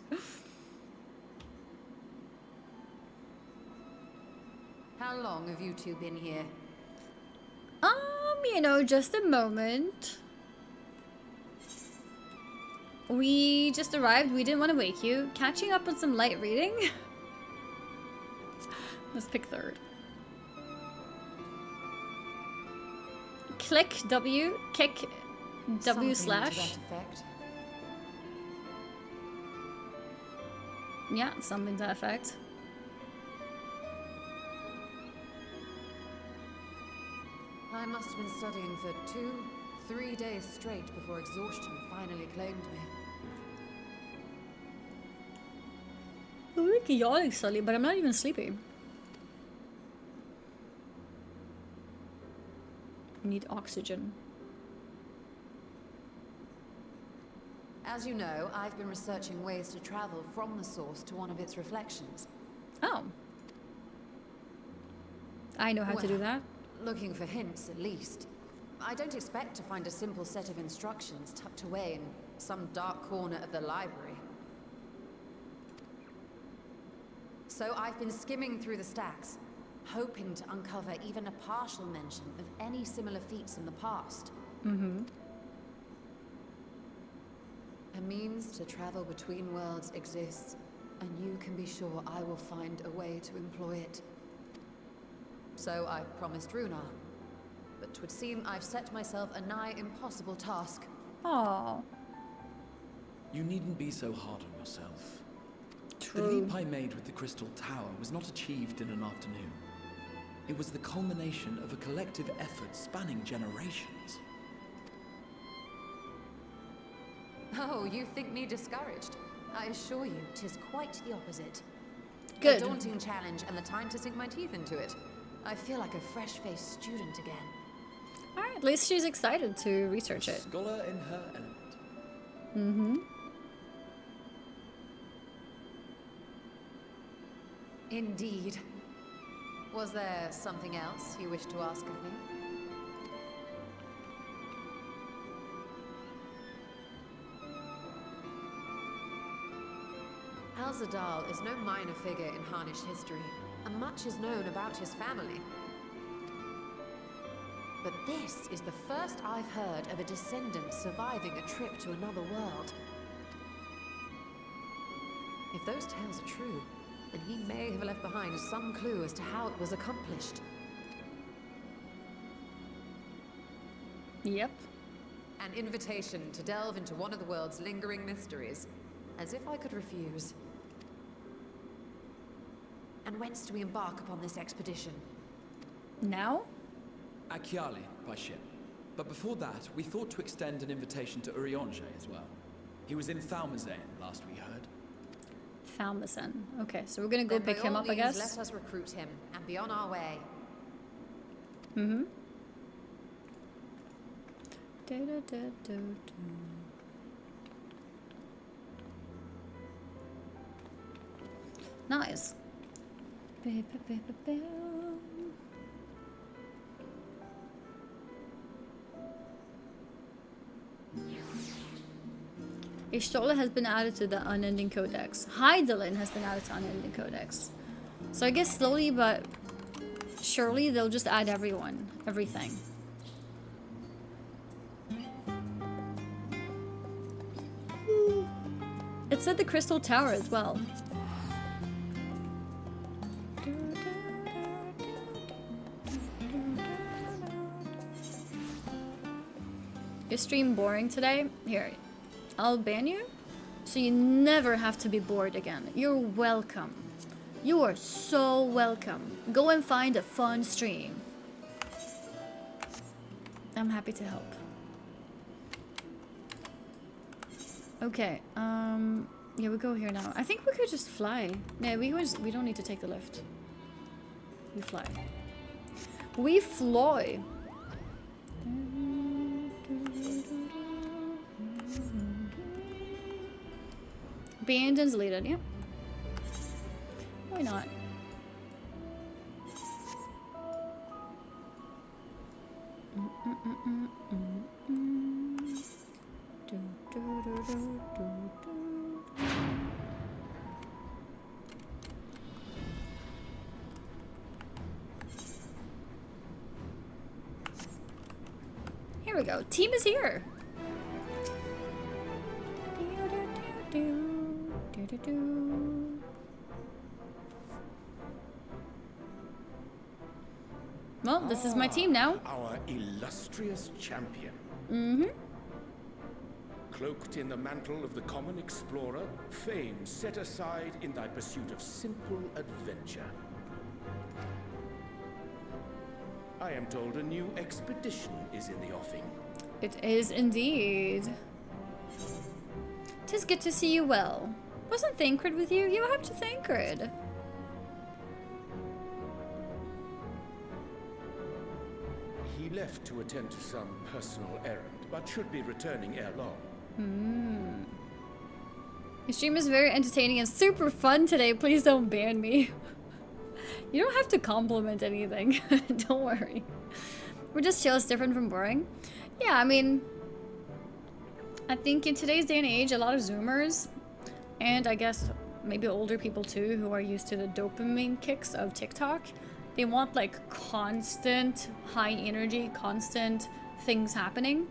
How long have you two been here? You know, just a moment. We just arrived. We didn't want to wake you. Catching up on some light reading. Let's pick third. Click W. Kick W Something slash. to that effect. Yeah, something to that effect. I must have been studying for 2-3 days straight before exhaustion finally claimed me. I'm like yawning slightly, but I'm not even sleepy. I need oxygen. As you know, I've been researching ways to travel from the source to one of its reflections. Oh. I know how to do that. Looking for hints, at least. I don't expect to find a simple set of instructions tucked away in some dark corner of the library. So I've been skimming through the stacks, hoping to uncover even a partial mention of any similar feats in the past. Mm-hmm. A means to travel between worlds exists, and you can be sure I will find a way to employ it. So I promised Runar, but 'twould seem I've set myself a nigh impossible task. Aww. You needn't be so hard on yourself. True. The leap I made with the Crystal Tower was not achieved in an afternoon. It was the culmination of a collective effort spanning generations. Oh, you think me discouraged? I assure you, 'tis quite the opposite. Good. A daunting challenge and the time to sink my teeth into it. I feel like a fresh-faced student again. Alright, at least she's excited to research it. Scholar in her element. Mm-hmm. Indeed. Was there something else you wish to ask of me? Alzadal is no minor figure in Harnish history, and much is known about his family. But this is the first I've heard of a descendant surviving a trip to another world. If those tales are true, then he may have left behind some clue as to how it was accomplished. Yep. An invitation to delve into one of the world's lingering mysteries. As if I could refuse. And whence do we embark upon this expedition? Now? Akyali, by ship. But before that, we thought to extend an invitation to Urianger as well. He was in Thalmazane last we heard. Thalmazane. Okay, so we're gonna go Then pick by him all up, I means, guess. let us recruit him and be on our way. Mm-hmm. Nice. Y'shtola has been added to the Unending Codex. Hydaelyn has been added to Unending Codex. So I guess slowly but surely they'll just add everyone. Everything. it said the Crystal Tower as well. Your stream boring today? Here, I'll ban you, so you never have to be bored again. You're welcome. You are so welcome. Go and find a fun stream. I'm happy to help. Okay, yeah, we go here now. I think we could just fly. Yeah, we don't need to take the lift. We fly. We fly. Banned and deleted, yeah. Why not? Here we go. Team is here. Well, this is my team now. Our illustrious champion. Mm-hmm. Cloaked in the mantle of the common explorer, fame set aside in thy pursuit of simple adventure. I am told a new expedition is in the offing. It is indeed. 'Tis good to see you well. Wasn't Thancred with you? You have to Thancred. He left to attend to some personal errand, but should be returning ere long. Your stream is very entertaining and super fun today. Please don't ban me. You don't have to compliment anything. Don't worry. We're just chill. It's different from boring. Yeah, I mean, I think in today's day and age, a lot of Zoomers, and I guess maybe older people too, who are used to the dopamine kicks of TikTok, they want like constant high energy, constant things happening.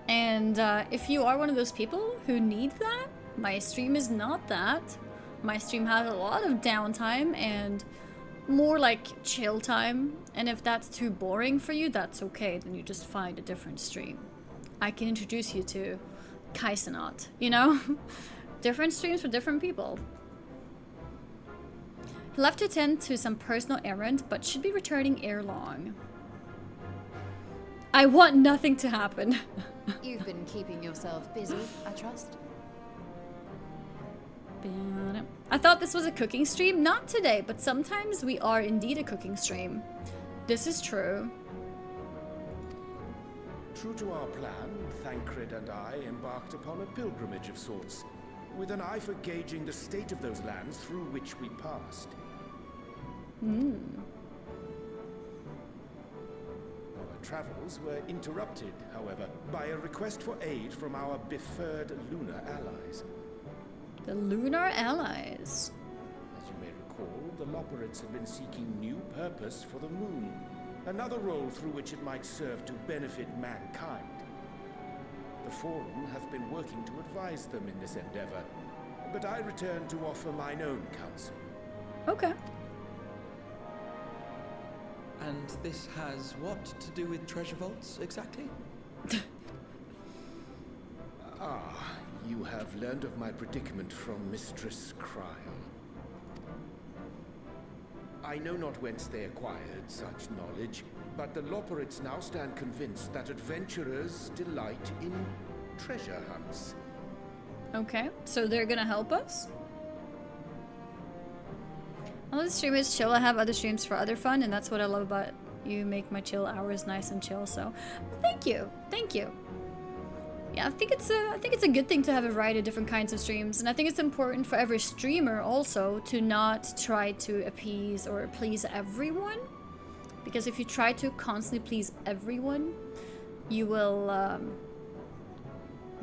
And if you are one of those people who need that, my stream is not that. My stream has a lot of downtime and more like chill time. And if that's too boring for you, that's okay. Then you just find a different stream. I can introduce you to Kaisenot, you know? Different streams for different people. He left to attend to some personal errand, but should be returning ere long. I want nothing to happen. You've been keeping yourself busy, I trust. I thought this was a cooking stream. Not today, but sometimes we are indeed a cooking stream. This is true. True to our plan, Thancred and I embarked upon a pilgrimage of sorts, with an eye for gauging the state of those lands through which we passed. Our travels were interrupted, however, by a request for aid from our befurred lunar allies. The lunar allies. As you may recall, the Loperids have been seeking new purpose for the moon, another role through which it might serve to benefit mankind. The Forum have been working to advise them in this endeavor, but I return to offer mine own counsel. Okay. And this has what to do with treasure vaults, exactly? You have learned of my predicament from Mistress Cryle. I know not whence they acquired such knowledge, but the Loperids now stand convinced that adventurers delight in treasure hunts. Okay, so they're gonna help us? All the stream is chill. I have other streams for other fun, and that's what I love about you. Make my chill hours nice and chill. So, thank you, thank you. Yeah, I think it's a good thing to have a variety of different kinds of streams, and I think it's important for every streamer also to not try to appease or please everyone, because if you try to constantly please everyone, you will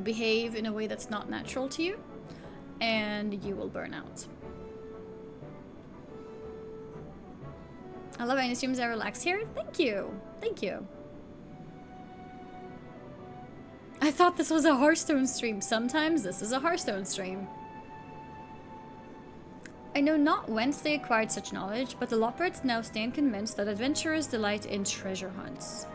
behave in a way that's not natural to you, and you will burn out. I love any streams that relax here. Thank you. Thank you. I thought this was a Hearthstone stream. Sometimes this is a Hearthstone stream. I know not whence they acquired such knowledge, but the Loporrits now stand convinced that adventurers delight in treasure hunts.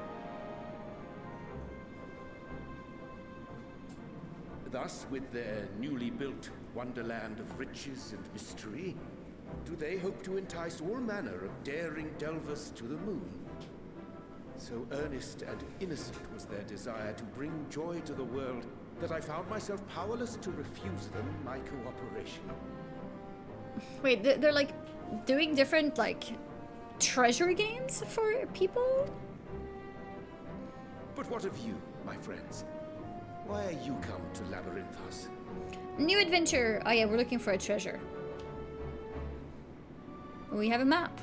Thus, with their newly built wonderland of riches and mystery, do they hope to entice all manner of daring delvers to the moon? So earnest and innocent was their desire to bring joy to the world that I found myself powerless to refuse them my cooperation. Wait, they're like doing different like treasure games for people? But what of you, my friends? Why are you come to Labyrinthos? New adventure! Oh yeah, we're looking for a treasure. We have a map.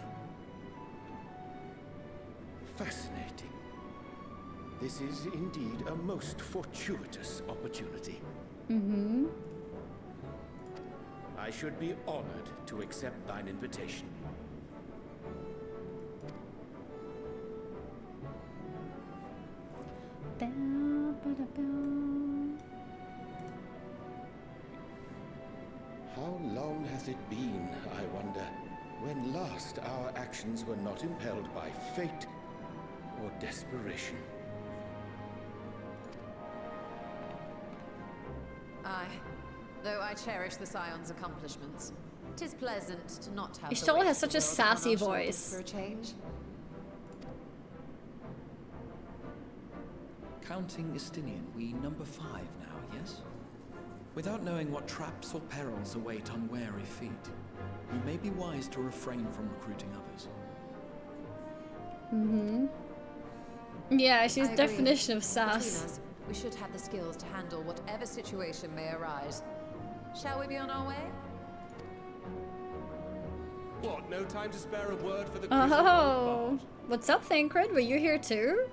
Fascinating. This is indeed a most fortuitous opportunity. Mm-hmm. I should be honored to accept thine invitation. How long hath it been, I wonder, when last our actions were not impelled by fate or desperation? Aye. Though I cherish the Scion's accomplishments, 'tis pleasant to not have Ishtal has such a sassy voice. For a change. Counting Istinian, we number 5 now, yes? Without knowing what traps or perils await unwary feet, you may be wise to refrain from recruiting others. Mm-hmm. Yeah, she's I agree. definition of sass. Between us, we should have the skills to handle whatever situation may arise. Shall we be on our way? What, no time to spare a word for the Oh, what's up, Thancred? Were you here too?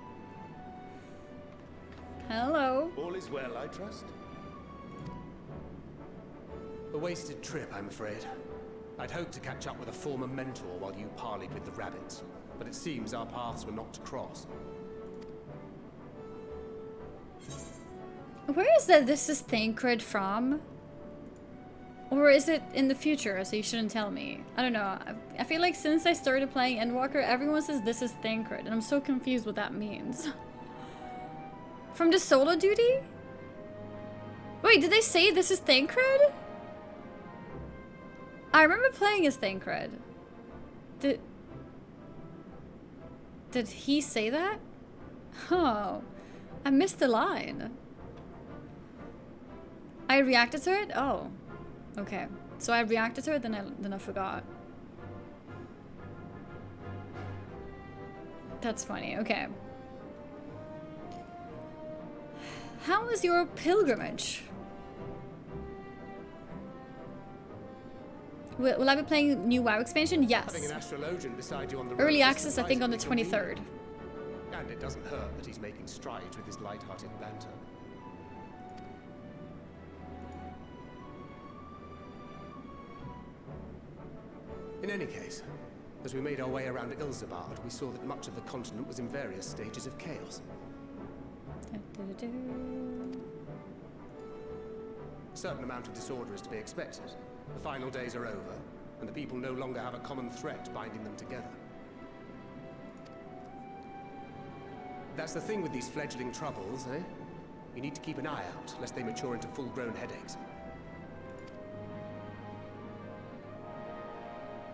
Hello. All is well, I trust? A wasted trip, I'm afraid. I'd hoped to catch up with a former mentor while you parleyed with the rabbits, but it seems our paths were not to cross. Where is that this is Thancred from? Or is it in the future, so you shouldn't tell me? I don't know. I feel like since I started playing Endwalker, everyone says this is Thancred, and I'm so confused what that means. From the solo duty? Wait, did they say this is Thancred? I remember playing as Thancred. Did he say that? Oh, I missed the line. I reacted to it? Oh, okay. So I reacted to it, then I forgot. That's funny. Okay. How was your pilgrimage? Will I be playing new WoW expansion? Yes. Having an astrologian beside you on the Early road access, I think, on the 23rd. And it doesn't hurt that he's making strides with his light-hearted banter. In any case, as we made our way around Ilzabard, we saw that much of the continent was in various stages of chaos. A certain amount of disorder is to be expected. The final days are over, and the people no longer have a common threat binding them together. That's the thing with these fledgling troubles, eh? You need to keep an eye out, lest they mature into full-grown headaches.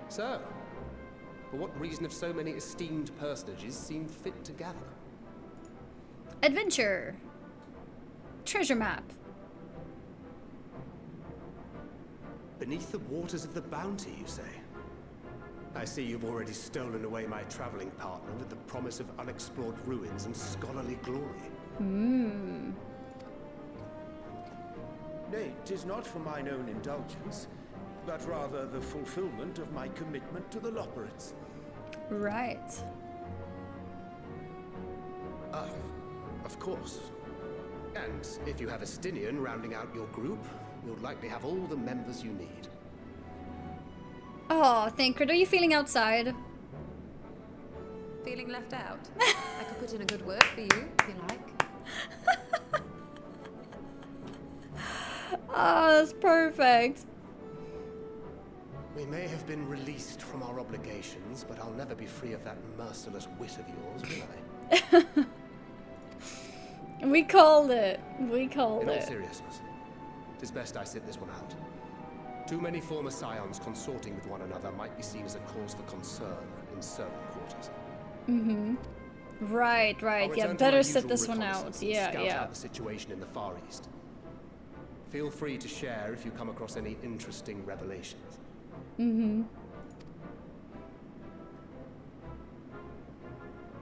So, for what reason have so many esteemed personages seemed fit to gather? Adventure. Treasure map. Beneath the waters of the Bounty, you say? I see you've already stolen away my traveling partner with the promise of unexplored ruins and scholarly glory. Hmm. Nay, 'tis not for mine own indulgence, but rather the fulfillment of my commitment to the Loporrits. Right. Of course. And if you have Estinian rounding out your group, you'll likely have all the members you need. Oh, Thancred, are you feeling outside? Feeling left out? I could put in a good word for you, if you like. Oh, that's perfect. We may have been released from our obligations, but I'll never be free of that merciless wit of yours, will I? We called it. We called In all it. seriousness, it is best I sit this one out. Too many former scions consorting with one another might be seen as a cause for concern in certain quarters. Mm-hmm. Right. Yeah, better sit this one out. Yeah. Out the situation in the Far East. Feel free to share if you come across any interesting revelations. Mm-hmm.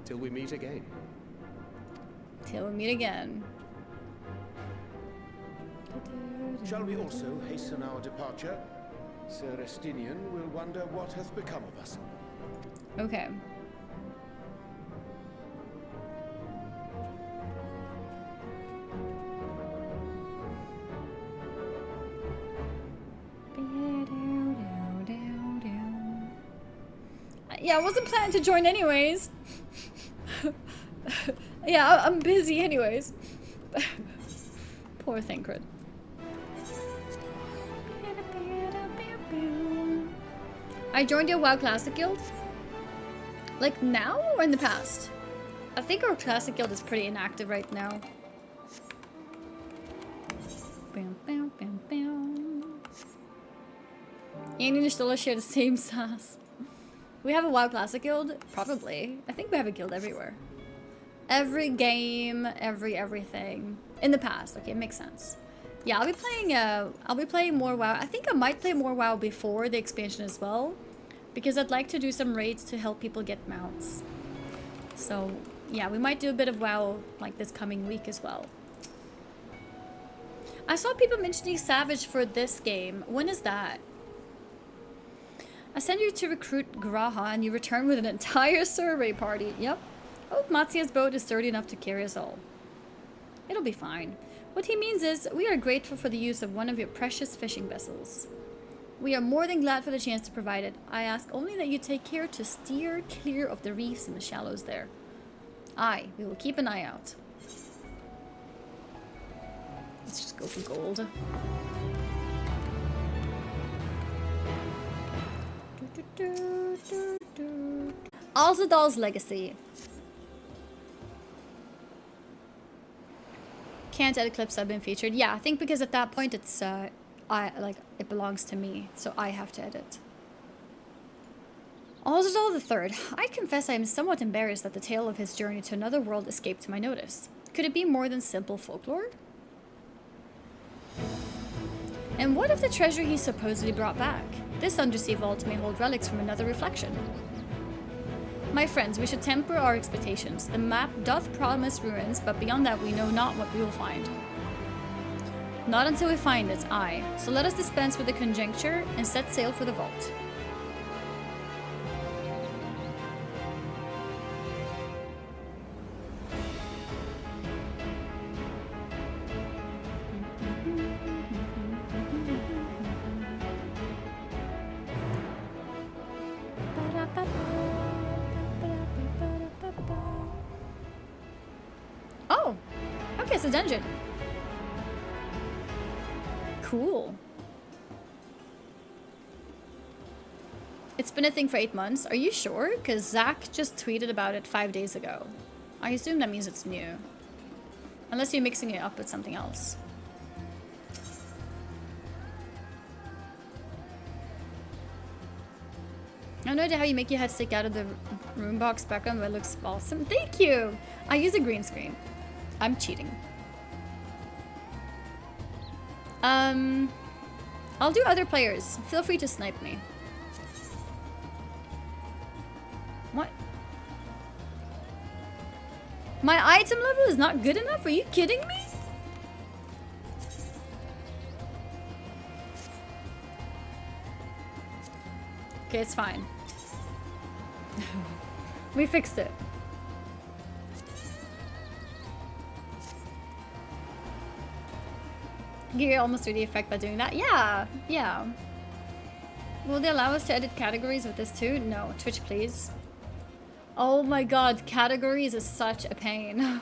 Till we meet again. Till we meet again. Shall we also hasten our departure? Sir Estinian will wonder what hath become of us. Okay. Yeah, I wasn't planning to join anyways. Yeah, I'm busy anyways. Poor Thancred. I joined your WoW Classic Guild. Like now or in the past? I think our Classic Guild is pretty inactive right now. Bam, bam, bam, bam. Annie and Stola share the same sass. We have a WoW Classic Guild? Probably. I think we have a guild everywhere. Every game, everything. In the past. Okay, it makes sense. Yeah, I'll be playing more WoW. I think I might play more WoW before the expansion as well, because I'd like to do some raids to help people get mounts. So, yeah, we might do a bit of WoW like this coming week as well. I saw people mentioning Savage for this game. When is that? I send you to recruit Graha and you return with an entire survey party. Yep. I hope Matsia's boat is sturdy enough to carry us all. It'll be fine. What he means is, we are grateful for the use of one of your precious fishing vessels. We are more than glad for the chance to provide it. I ask only that you take care to steer clear of the reefs and the shallows there. Aye, we will keep an eye out. Let's just go for gold. Alzadal's Legacy. Can't edit clips that have been featured. Yeah, I think because at that point it's it belongs to me, so I have to edit. Alzadal the Third. I confess I am somewhat embarrassed that the tale of his journey to another world escaped my notice. Could it be more than simple folklore? And what of the treasure he supposedly brought back? This undersea vault may hold relics from another reflection. My friends, we should temper our expectations. The map doth promise ruins, but beyond that we know not what we will find. Not until we find it, aye. So let us dispense with the conjecture and set sail for the vault. Oh! Okay, it's a dungeon. Cool. It's been a thing for 8 months. Are you sure? Because Zach just tweeted about it 5 days ago. I assume that means it's new. Unless you're mixing it up with something else. I have no idea how you make your head stick out of the room box background, but it looks awesome. Thank you! I use a green screen. I'm cheating. I'll do other players. Feel free to snipe me. What? My item level is not good enough? Are you kidding me? Okay, it's fine. We fixed it. You almost 3D effect by doing that? Yeah, yeah. Will they allow us to edit categories with this too? No, Twitch please. Oh my god, categories is such a pain.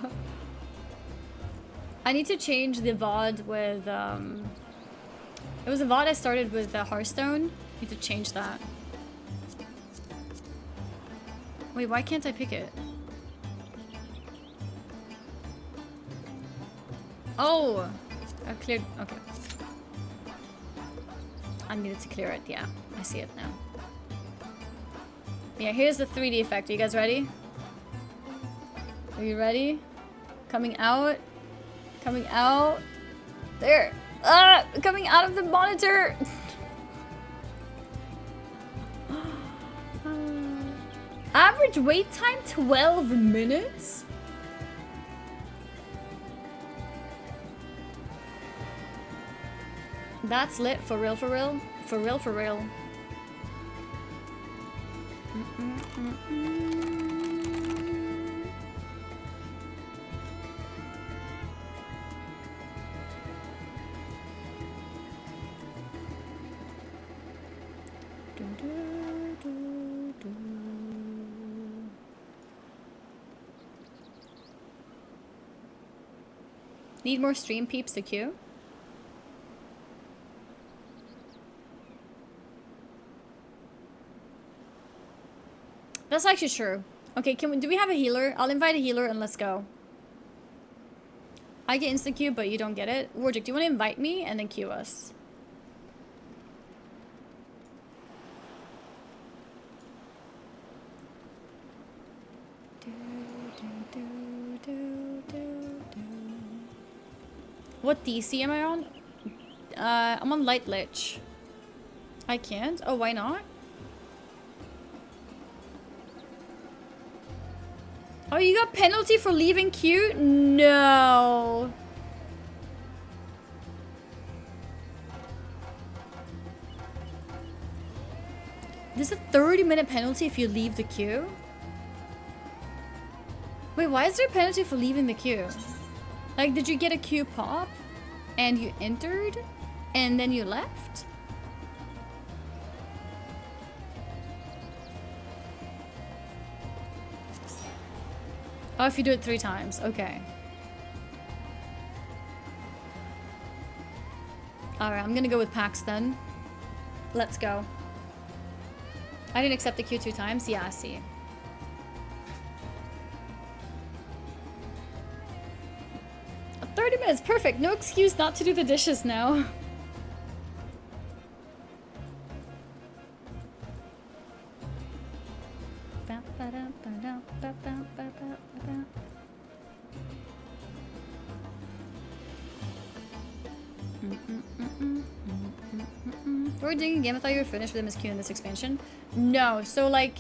I need to change the VOD with, it was a VOD I started with Hearthstone, Need to change that. Wait, why can't I pick it? Oh! I cleared. Okay. I needed to clear it. Yeah, I see it now. Yeah, here's the 3D effect. Are you guys ready? Are you ready? Coming out. Coming out. There. Ah! Coming out of the monitor! Average wait time 12 minutes? That's lit, for real, for real. For real, for real. Need more stream peeps to queue? That's actually true. Okay, do we have a healer? I'll invite a healer and let's go. I get instant queue, but you don't get it. Warjic, do you want to invite me and then queue us? What DC am I on? I'm on Light Lich. I can't? Oh, why not? Oh, you got penalty for leaving queue? No. There's a 30-minute penalty if you leave the queue? Wait, why is there a penalty for leaving the queue? Like, did you get a queue pop and you entered and then you left? Oh, if you do it 3 times. Okay. Alright, I'm gonna go with PAX then. Let's go. I didn't accept the queue 2 times. Yeah, I see. Oh, 30 minutes, perfect. No excuse not to do the dishes now. We're doing a game. I thought you were finished with MSQ in this expansion. No, so like,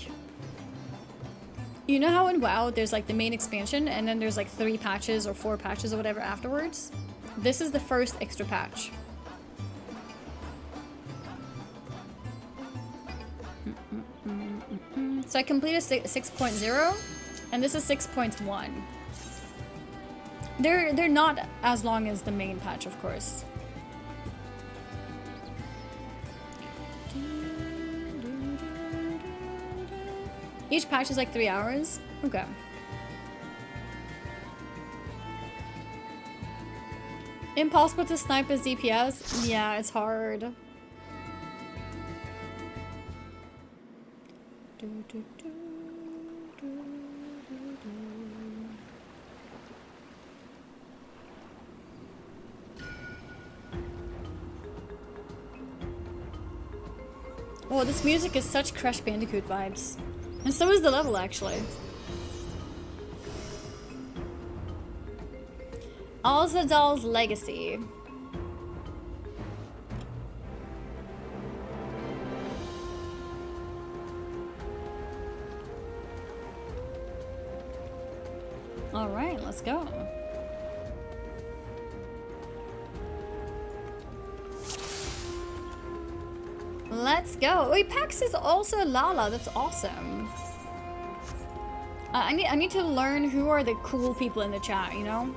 you know how in WoW there's like the main expansion and then there's like 3 patches or 4 patches or whatever afterwards? This is the first extra patch. So I completed 6.0 and this is 6.1. They're not as long as the main patch, of course. Each patch is like 3 hours? Okay. Impossible to snipe as DPS? Yeah, it's hard. Oh, this music is such Crash Bandicoot vibes. And so is the level, actually. Alzadal's Legacy. Alright, let's go. Let's go. Wait, Pax is also Lala. That's awesome. I need to learn who are the cool people in the chat, you know?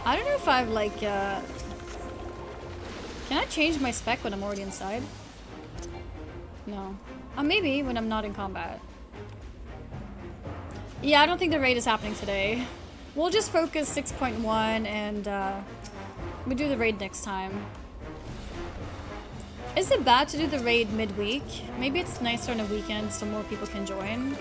I don't know if I've like can I change my spec when I'm already inside? No. Maybe when I'm not in combat. Yeah, I don't think the raid is happening today. We'll just focus 6.1 and we'll do the raid next time. Is it bad to do the raid midweek? Maybe it's nicer on a weekend so more people can join.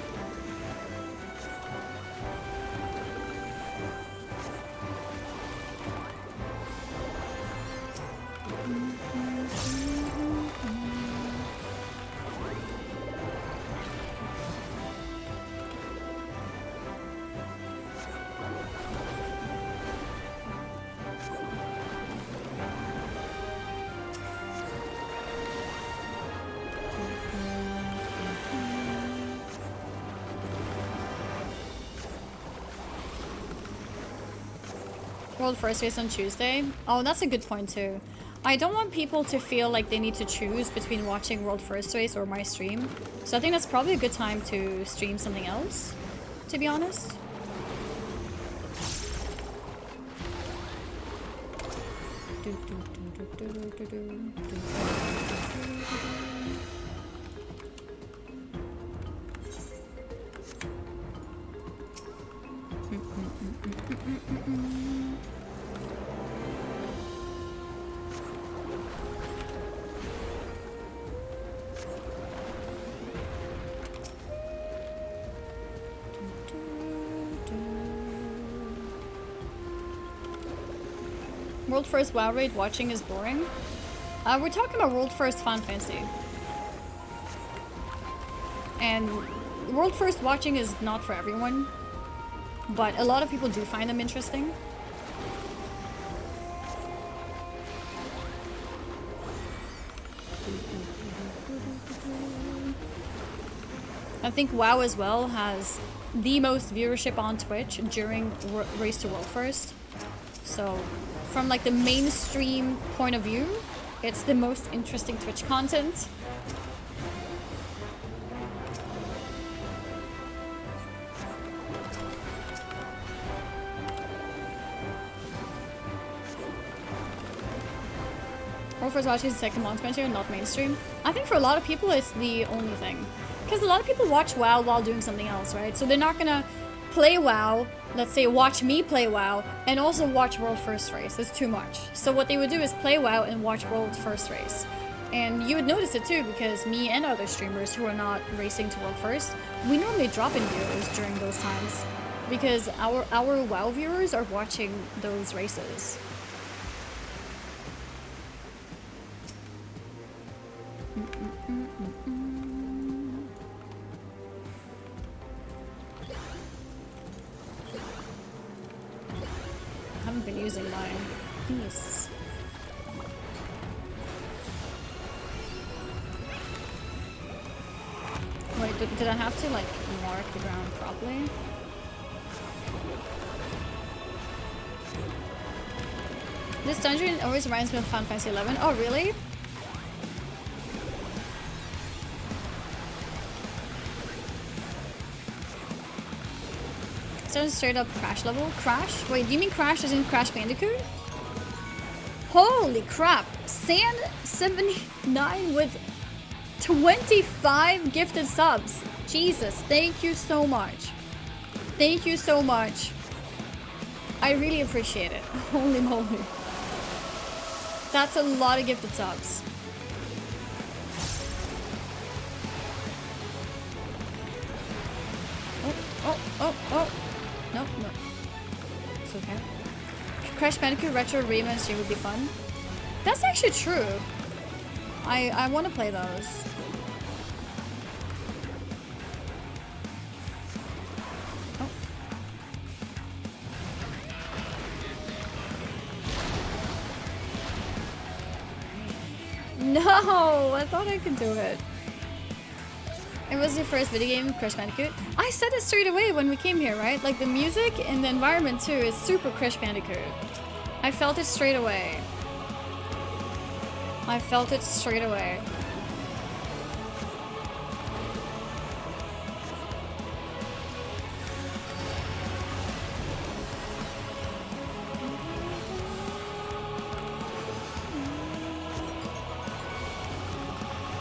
World First Race on Tuesday? Oh, that's a good point too. I don't want people to feel like they need to choose between watching World First Race or my stream. So I think that's probably a good time to stream something else, to be honest. World First WoW raid watching is boring. We're talking about World First Fan Fancy. And World First watching is not for everyone, but a lot of people do find them interesting. I think WoW as well has the most viewership on Twitch during Race to World First. So from like the mainstream point of view, it's the most interesting Twitch content. World First watching is the second launch venture, not mainstream. I think for a lot of people it's the only thing. Because a lot of people watch WoW while doing something else, right? So they're not gonna play WoW, let's say watch me play WoW, and also watch World First Race. It's too much. So what they would do is play WoW and watch World First Race. And you would notice it too, because me and other streamers who are not racing to World First, we normally drop in viewers during those times. Because our WoW viewers are watching those races. I haven't been using my beasts. Wait, did I have to like mark the ground properly? This dungeon always reminds me of Final Fantasy XI. Oh, really? Sounds straight up Crash level. Crash? Wait, do you mean Crash as in Crash Bandicoot? Holy crap! Sand79 with 25 gifted subs. Jesus, thank you so much. Thank you so much. I really appreciate it. Holy moly. That's a lot of gifted subs. Oh. Nope. It's okay. Crash Bandicoot Retro Rayman stream would be fun. That's actually true. I want to play those. Oh. No, I thought I could do it. It was your first video game, Crash Bandicoot. I said it straight away when we came here, right? Like the music and the environment too is super Crash Bandicoot. I felt it straight away. I felt it straight away.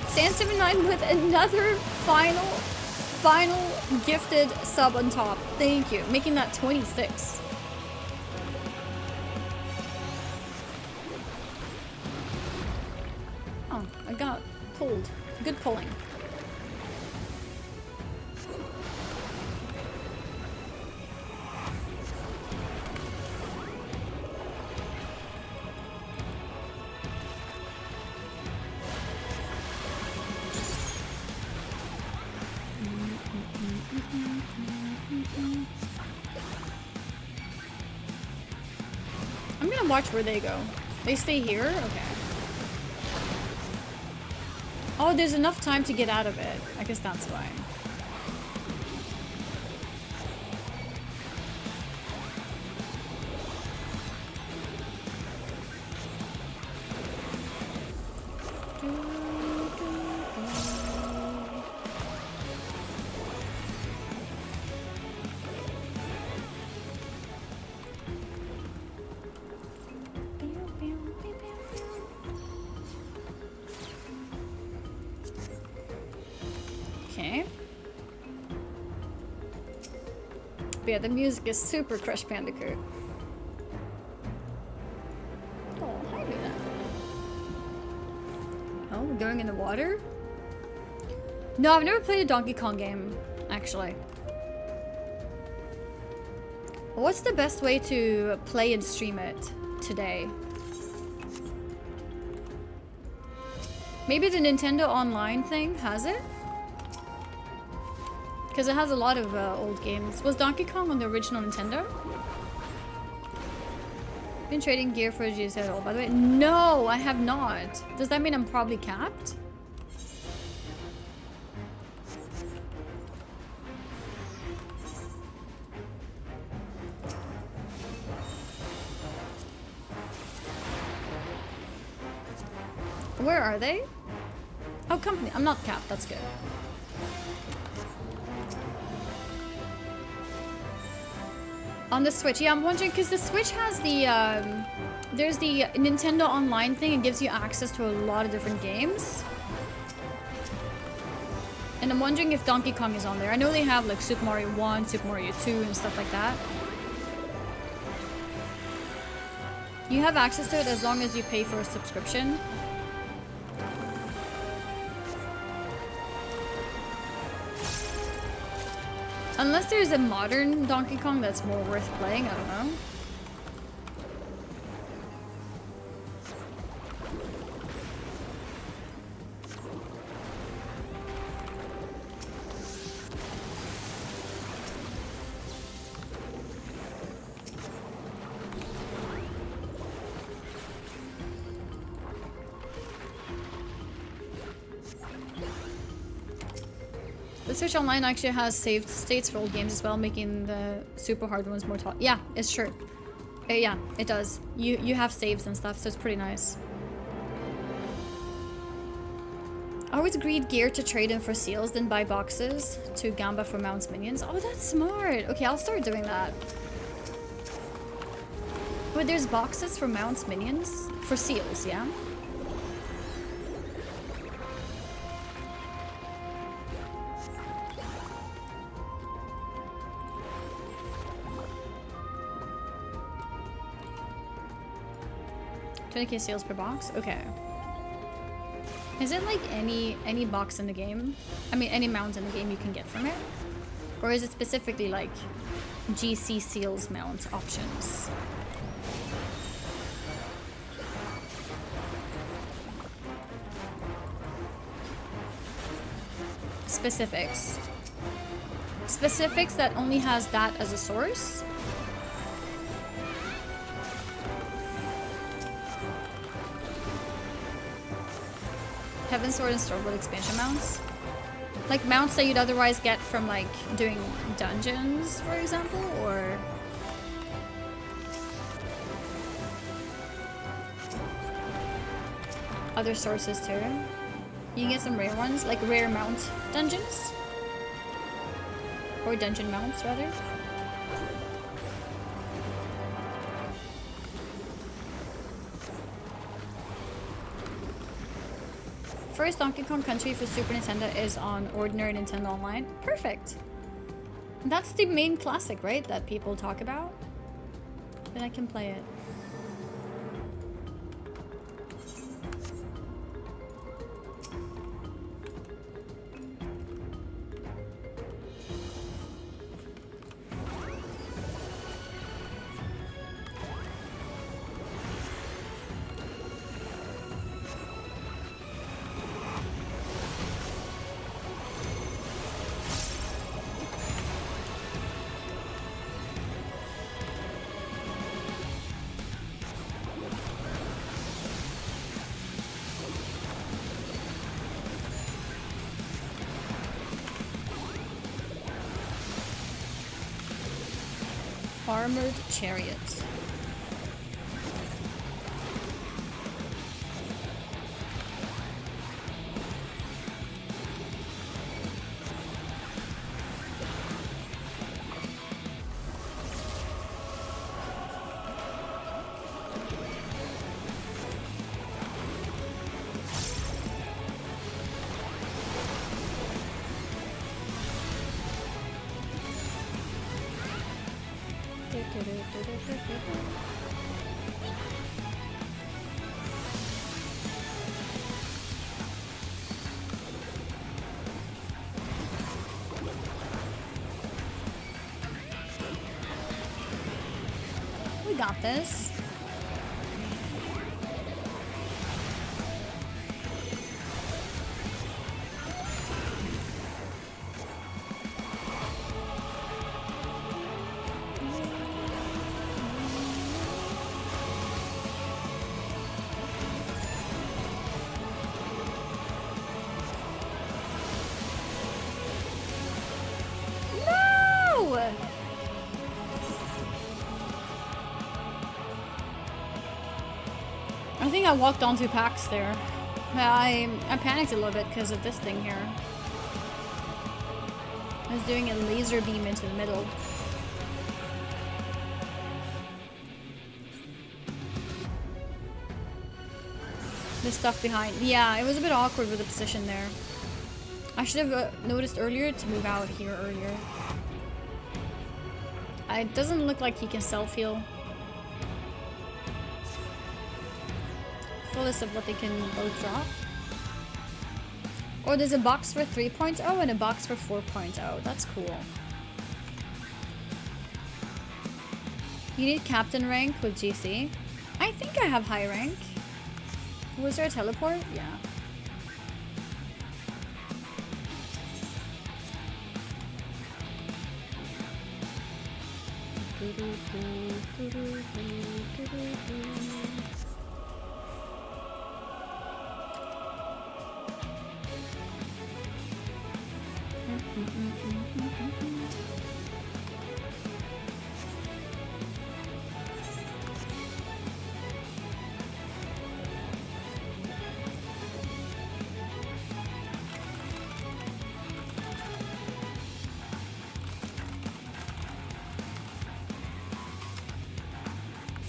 Sand79 with another final gifted sub on top. Thank you. Making that 26. Oh, I got pulled. Good pulling. I'm gonna watch where they go. They stay here? Okay. Oh, there's enough time to get out of it. I guess that's why. Okay. But yeah, the music is super Crash Bandicoot. Oh, hi Luna. Oh, we're going in the water? No, I've never played a Donkey Kong game, actually. What's the best way to play and stream it today? Maybe the Nintendo Online thing has it? Because it has a lot of old games. Was Donkey Kong on the original Nintendo? Been trading gear for a GS at all, by the way? No, I have not. Does that mean I'm probably capped? Where are they? Oh, company. I'm not capped. That's good. On the Switch. Yeah, I'm wondering because the Switch has the there's the Nintendo Online thing. It gives you access to a lot of different games. And I'm wondering if Donkey Kong is on there. I know they have like Super Mario 1, Super Mario 2 and stuff like that. You have access to it as long as you pay for a subscription. Unless there's a modern Donkey Kong that's more worth playing, I don't know. The Switch Online actually has saved states for old games as well, making the super hard ones more tough. Yeah, it's true. Yeah, it does. You have saves and stuff, so it's pretty nice. I always greed gear to trade in for seals, then buy boxes to gamba for mounts minions. Oh, that's smart. Okay, I'll start doing that. Wait, there's boxes for mounts minions? For seals, yeah? $20k sales per box? Okay. Is it like any box in the game? I mean, any mount in the game you can get from it? Or is it specifically like GC seals mount options? Specifics. Specifics that only has that as a source? Heaven Sword and Stormwood expansion mounts? Like mounts that you'd otherwise get from like doing dungeons, for example, or... other sources too. You can get some rare ones, like rare mount dungeons. Or dungeon mounts, rather. First Donkey Kong Country for Super Nintendo is on ordinary Nintendo Online. Perfect. That's the main classic, right? That people talk about. Then I can play it. Armored chariot. We got this. I think I walked onto packs there. I panicked a little bit because of this thing here. I was doing a laser beam into the middle. The stuff behind. Yeah, it was a bit awkward with the position there. I should have noticed earlier to move out here earlier. It doesn't look like he can self-heal. Fullest of what they can both drop. Or there's a box for 3.0 and a box for 4.0. That's cool. You need captain rank with GC. I think I have high rank. Was there a teleport? Yeah.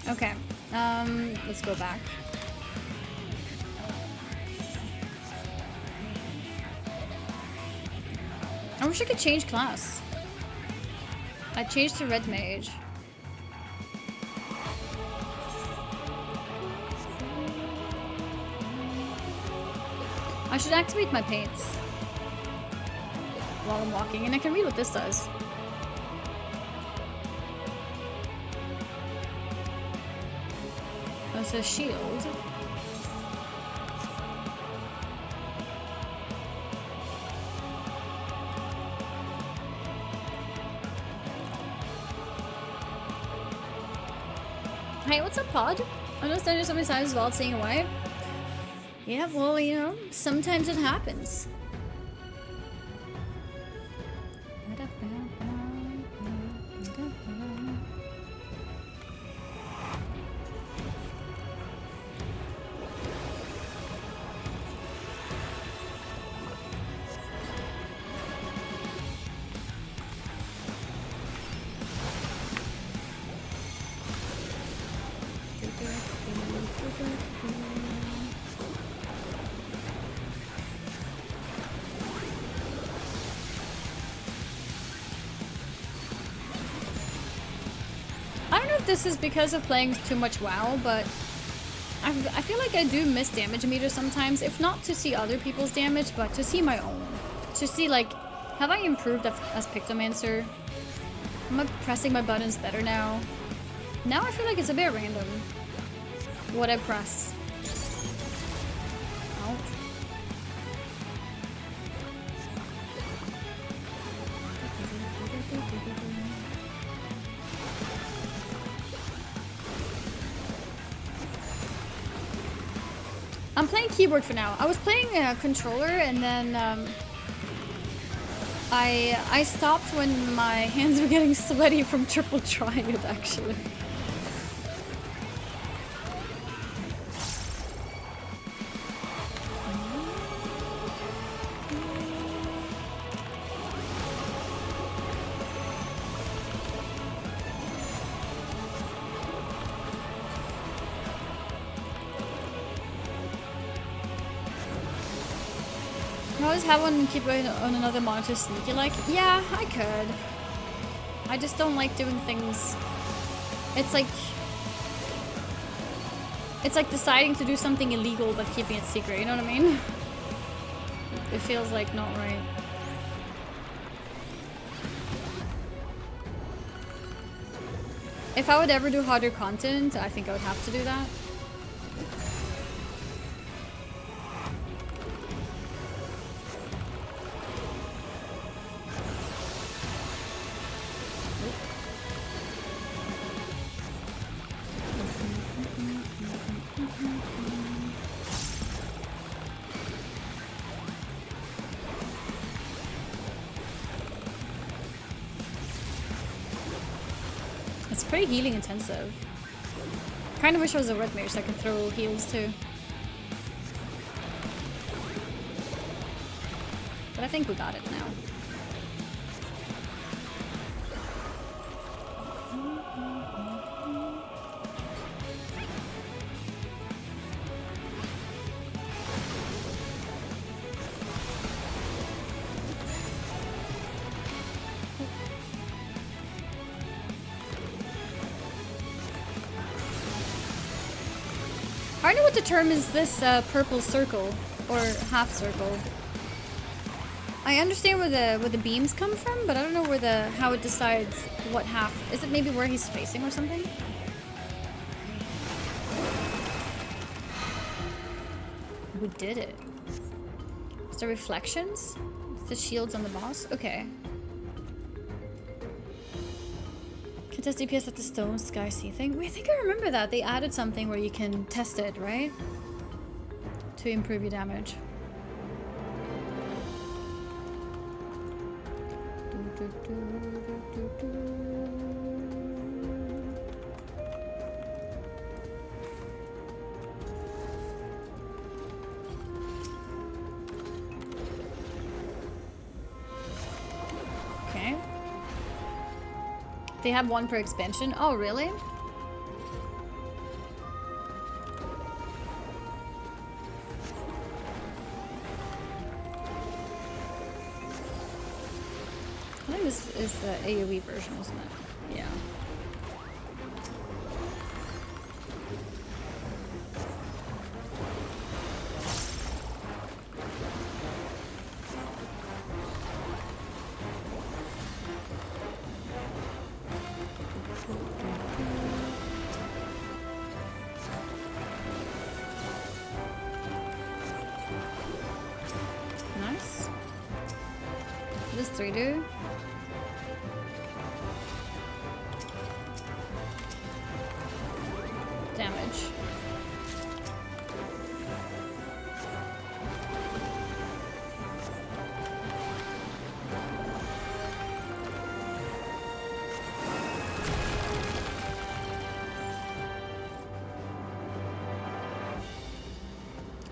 Okay, let's go back. I wish I could change class. I changed to red mage. I should activate my paints while I'm walking, and I can read what this does. That's a shield. Hey, what's up, Pod? I understand you so many times while seeing away. Yeah, well, you know, sometimes it happens. This is because of playing too much WoW, but I feel like I do miss damage meter sometimes, if not to see other people's damage, but to see my own. To see, like, have I improved as Pictomancer? Am I pressing my buttons better now? Now I feel like it's a bit random what I press. Ouch. I'm playing keyboard for now. I was playing a controller and then I stopped when my hands were getting sweaty from triple trying it, actually. I always have one keep going on another monitor sneaky like. Yeah, I could. I just don't like doing things. It's like deciding to do something illegal but keeping it secret, you know what I mean? It feels like not right. If I would ever do harder content, I think I would have to do that. It's pretty healing intensive. Kind of wish I was a red mage so I could throw heals too. But I think we got it now. I don't know what determines this purple circle or half circle. I understand where the beams come from, but I don't know where how it decides what half. Is it maybe where he's facing or something? We did it. Is the reflections? It's the shields on the boss? Okay. Test DPS at the stone sky sea thing. Wait, I think I remember that. They added something where you can test it, right? To improve your damage. Okay. They have one per expansion. Oh, really? I think this is the AoE version, isn't it? Yeah. Nice. What does 3 do? Damage.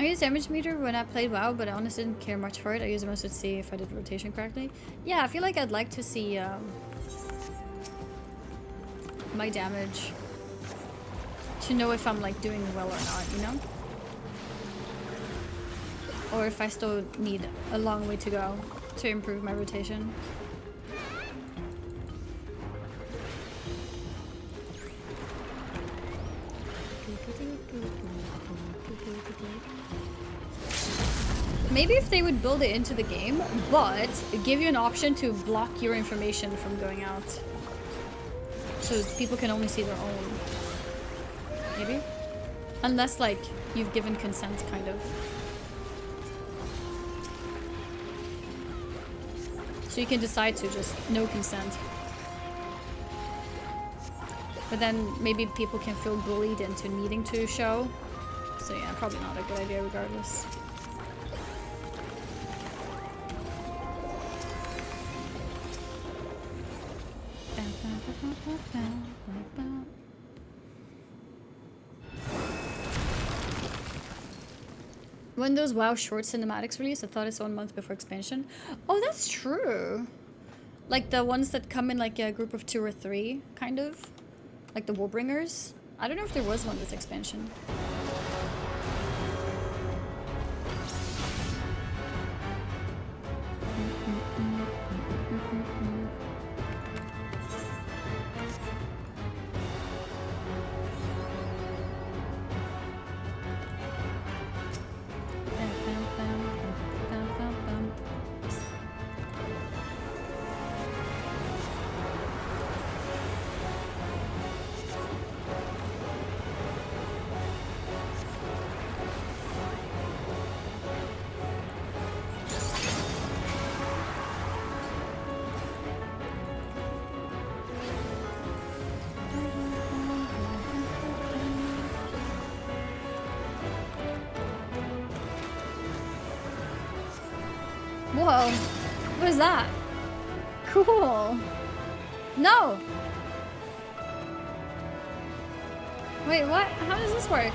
I used damage meter when I played WoW, but I honestly didn't care much for it. I used it mostly to see if I did rotation correctly. Yeah, I feel like I'd like to see my damage to know if I'm like doing well or not, you know? Or if I still need a long way to go to improve my rotation. Maybe if they would build it into the game, but give you an option to block your information from going out. So people can only see their own. Maybe? Unless, like, you've given consent, kind of. So you can decide to just no consent. But then maybe people can feel bullied into needing to show. So yeah, probably not a good idea regardless. When those WoW short cinematics release, I thought it's 1 month before expansion. Oh, that's true. Like the ones that come in like a group of 2 or 3, kind of. Like the Warbringers. I don't know if there was one this expansion. Whoa, what is that? Cool. No. Wait, what? How does this work?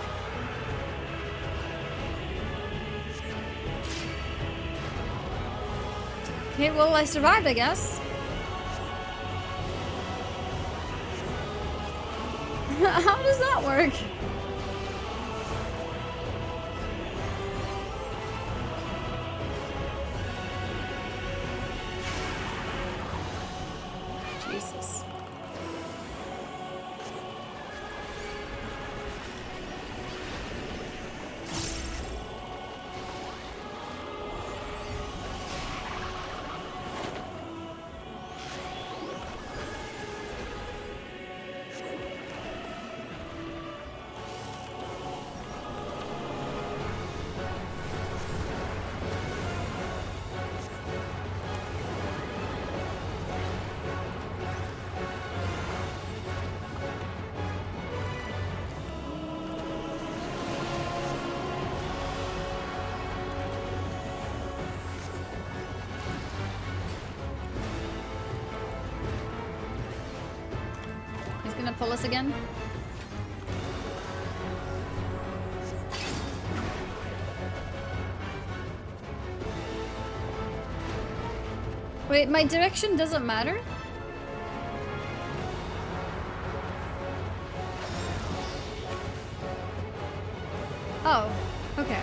Okay, well, I survived, I guess. How does that work? Jesus. Gonna pull us again. Wait, my direction doesn't matter? Oh, okay.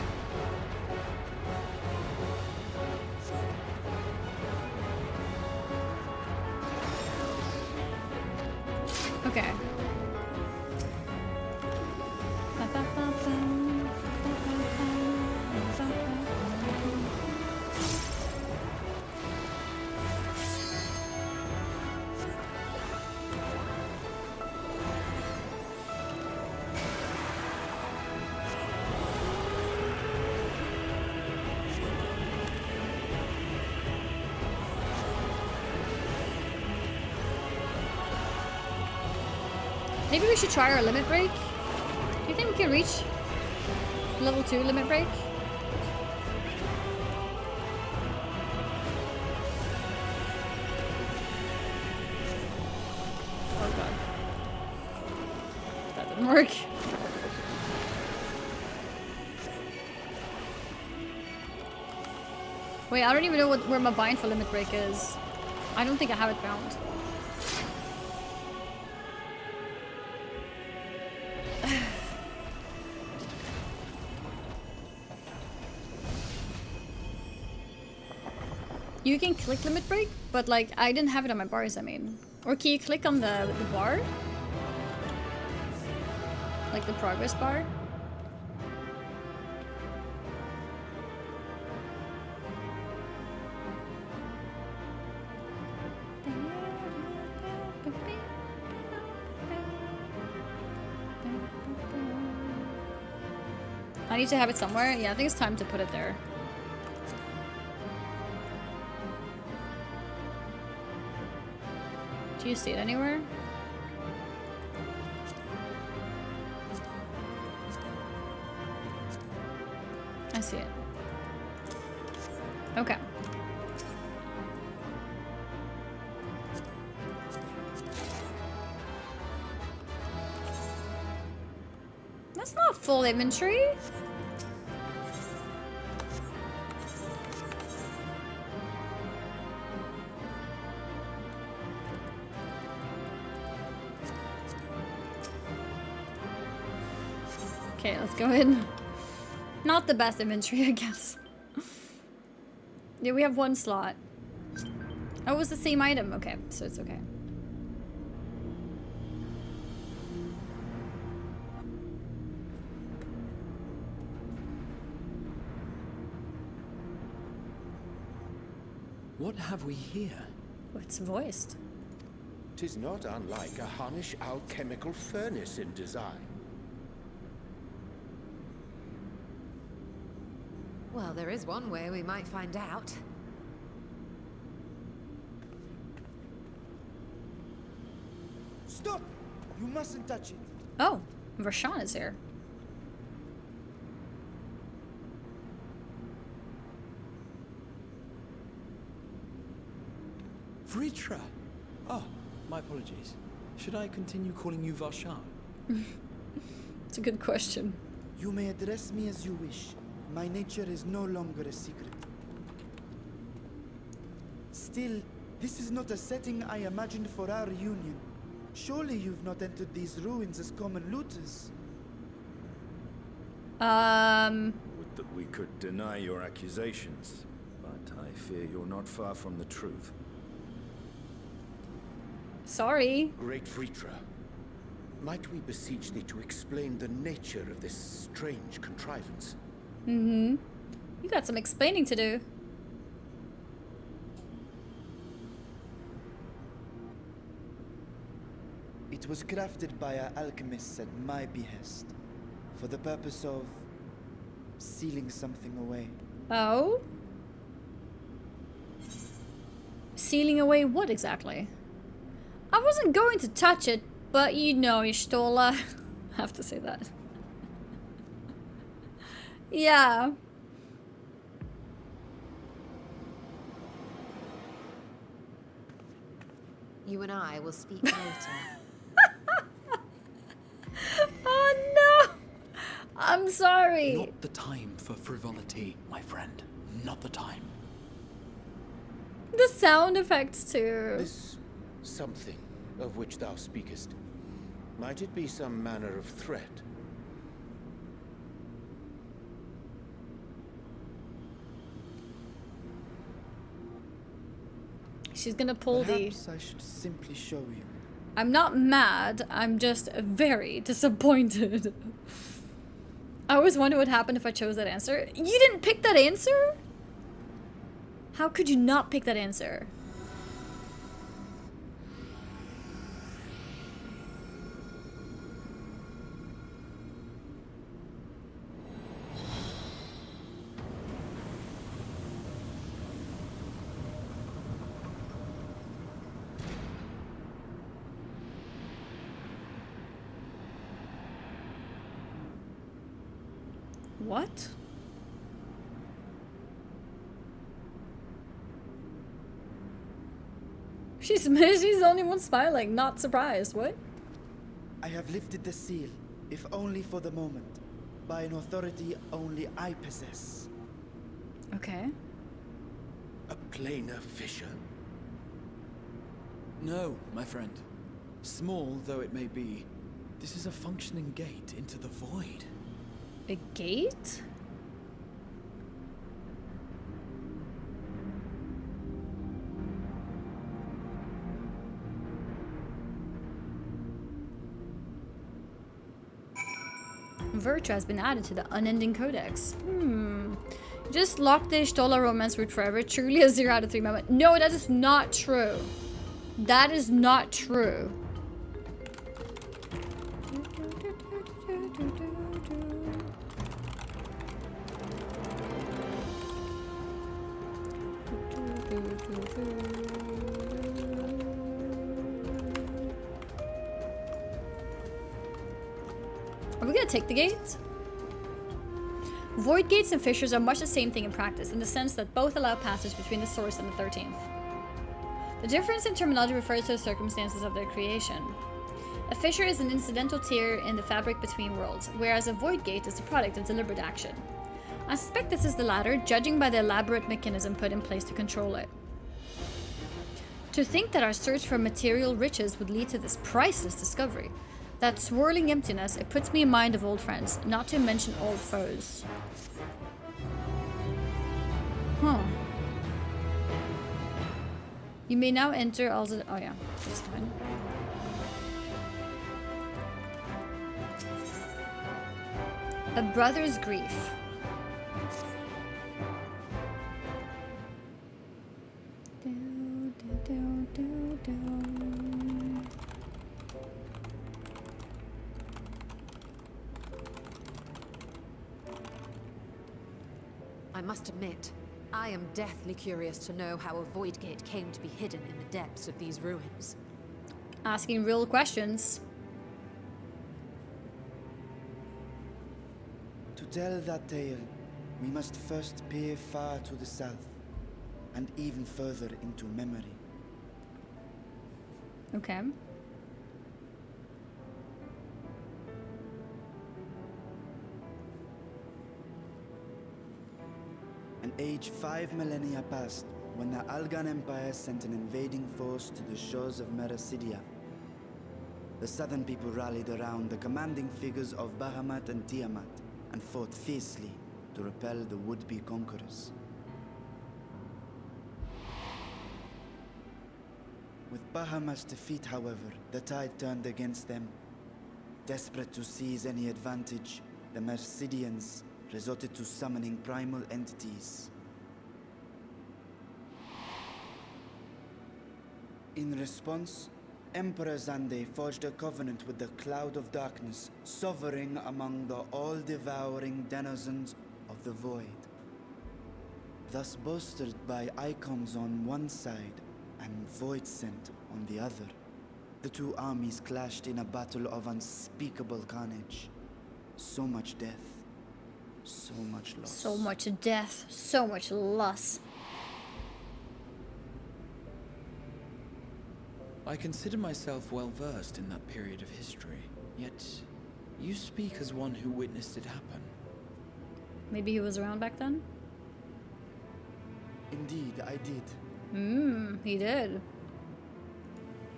Okay. Maybe we should try our limit break. Do you think we can reach level 2 limit break? Oh god. That didn't work. Wait, I don't even know where my bind for limit break is. I don't think I have it bound. You can click limit break, but like I didn't have it on my bars, I mean. Or can you click on the bar? Like the progress bar? I need to have it somewhere. Yeah, I think it's time to put it there. Do you see it anywhere? I see it. Okay. full inventory? Okay, let's go in. Not the best inventory, I guess. Yeah, we have one slot. Oh, it was the same item. Okay, so it's okay. What have we here? Oh, it's voiced. 'Tis not unlike a Hunnish alchemical furnace in design. Well, there is one way we might find out. Stop! You mustn't touch it. Oh, Rashawn is here. Vritra! Oh, my apologies. Should I continue calling you Varshan? It's a good question. You may address me as you wish. My nature is no longer a secret. Still, this is not a setting I imagined for our reunion. Surely you've not entered these ruins as common looters. Would that we could deny your accusations, but I fear you're not far from the truth. Sorry. Great Vritra, might we beseech thee to explain the nature of this strange contrivance? Mm-hmm. You got some explaining to do. It was crafted by our alchemists at my behest, for the purpose of sealing something away. Oh? Sealing away what exactly? I wasn't going to touch it, but you know, Ishtola. I have to say that. Yeah. You and I will speak later. Oh no! I'm sorry. Not the time for frivolity, my friend. Not the time. The sound effects too. This something of which thou speakest, might it be some manner of threat? She's gonna pull Perhaps I should simply show you. I'm not mad, I'm just very disappointed. I always wonder what happened if I chose that answer. You didn't pick that answer? How could you not pick that answer? What? She's the only one smiling, not surprised. What? I have lifted the seal, if only for the moment, by an authority only I possess. Okay. A planar fissure? No, my friend. Small though it may be, this is a functioning gate into the void. A gate? Virtua has been added to the unending codex. Just lock the Ishtola romance route forever. Truly a 0 out of 3 moment. No, that is not true. That is not true. Are we gonna take the gates? Void gates and fissures are much the same thing in practice, in the sense that both allow passage between the source and the 13th. The difference in terminology refers to the circumstances of their creation. A fissure is an incidental tear in the fabric between worlds, whereas a void gate is a product of deliberate action. I suspect this is the latter, judging by the elaborate mechanism put in place to control it. To think that our search for material riches would lead to this priceless discovery. That swirling emptiness, it puts me in mind of old friends, not to mention old foes. Huh. You may now enter also. Oh yeah, that's fine. A brother's grief. I must admit, I am deathly curious to know how a void gate came to be hidden in the depths of these ruins. Asking real questions. To tell that tale, we must first peer far to the south, and even further into memory. Okay. An age 5 millennia passed when the Algan Empire sent an invading force to the shores of Mericidia. The southern people rallied around the commanding figures of Bahamut and Tiamat and fought fiercely to repel the would-be conquerors. With Bahamut's defeat, however, the tide turned against them. Desperate to seize any advantage, the Mercidians resorted to summoning primal entities. In response, Emperor Zande forged a covenant with the Cloud of Darkness, sovereign among the all-devouring denizens of the Void. Thus bolstered by icons on one side and Void Scent on the other, the two armies clashed in a battle of unspeakable carnage. So much death. So much loss. So much death, so much loss. I consider myself well versed in that period of history, yet you speak as one who witnessed it happen. Maybe he was around back then? Indeed, I did. He did.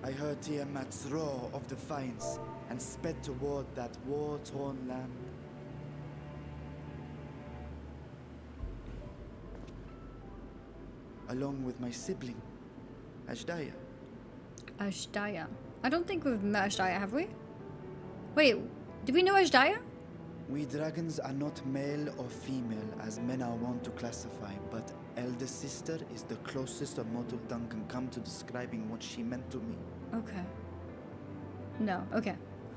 I heard Tiamat's roar of defiance and sped toward that war-torn land. Along with my sibling, Ashdaya. Ashdaya. I don't think we've met Ashdaya, have we? Wait, did we know Ashdaya? We dragons are not male or female as men are wont to classify, but elder sister is the closest a mortal tongue can come to describing what she meant to me. Okay. No, okay.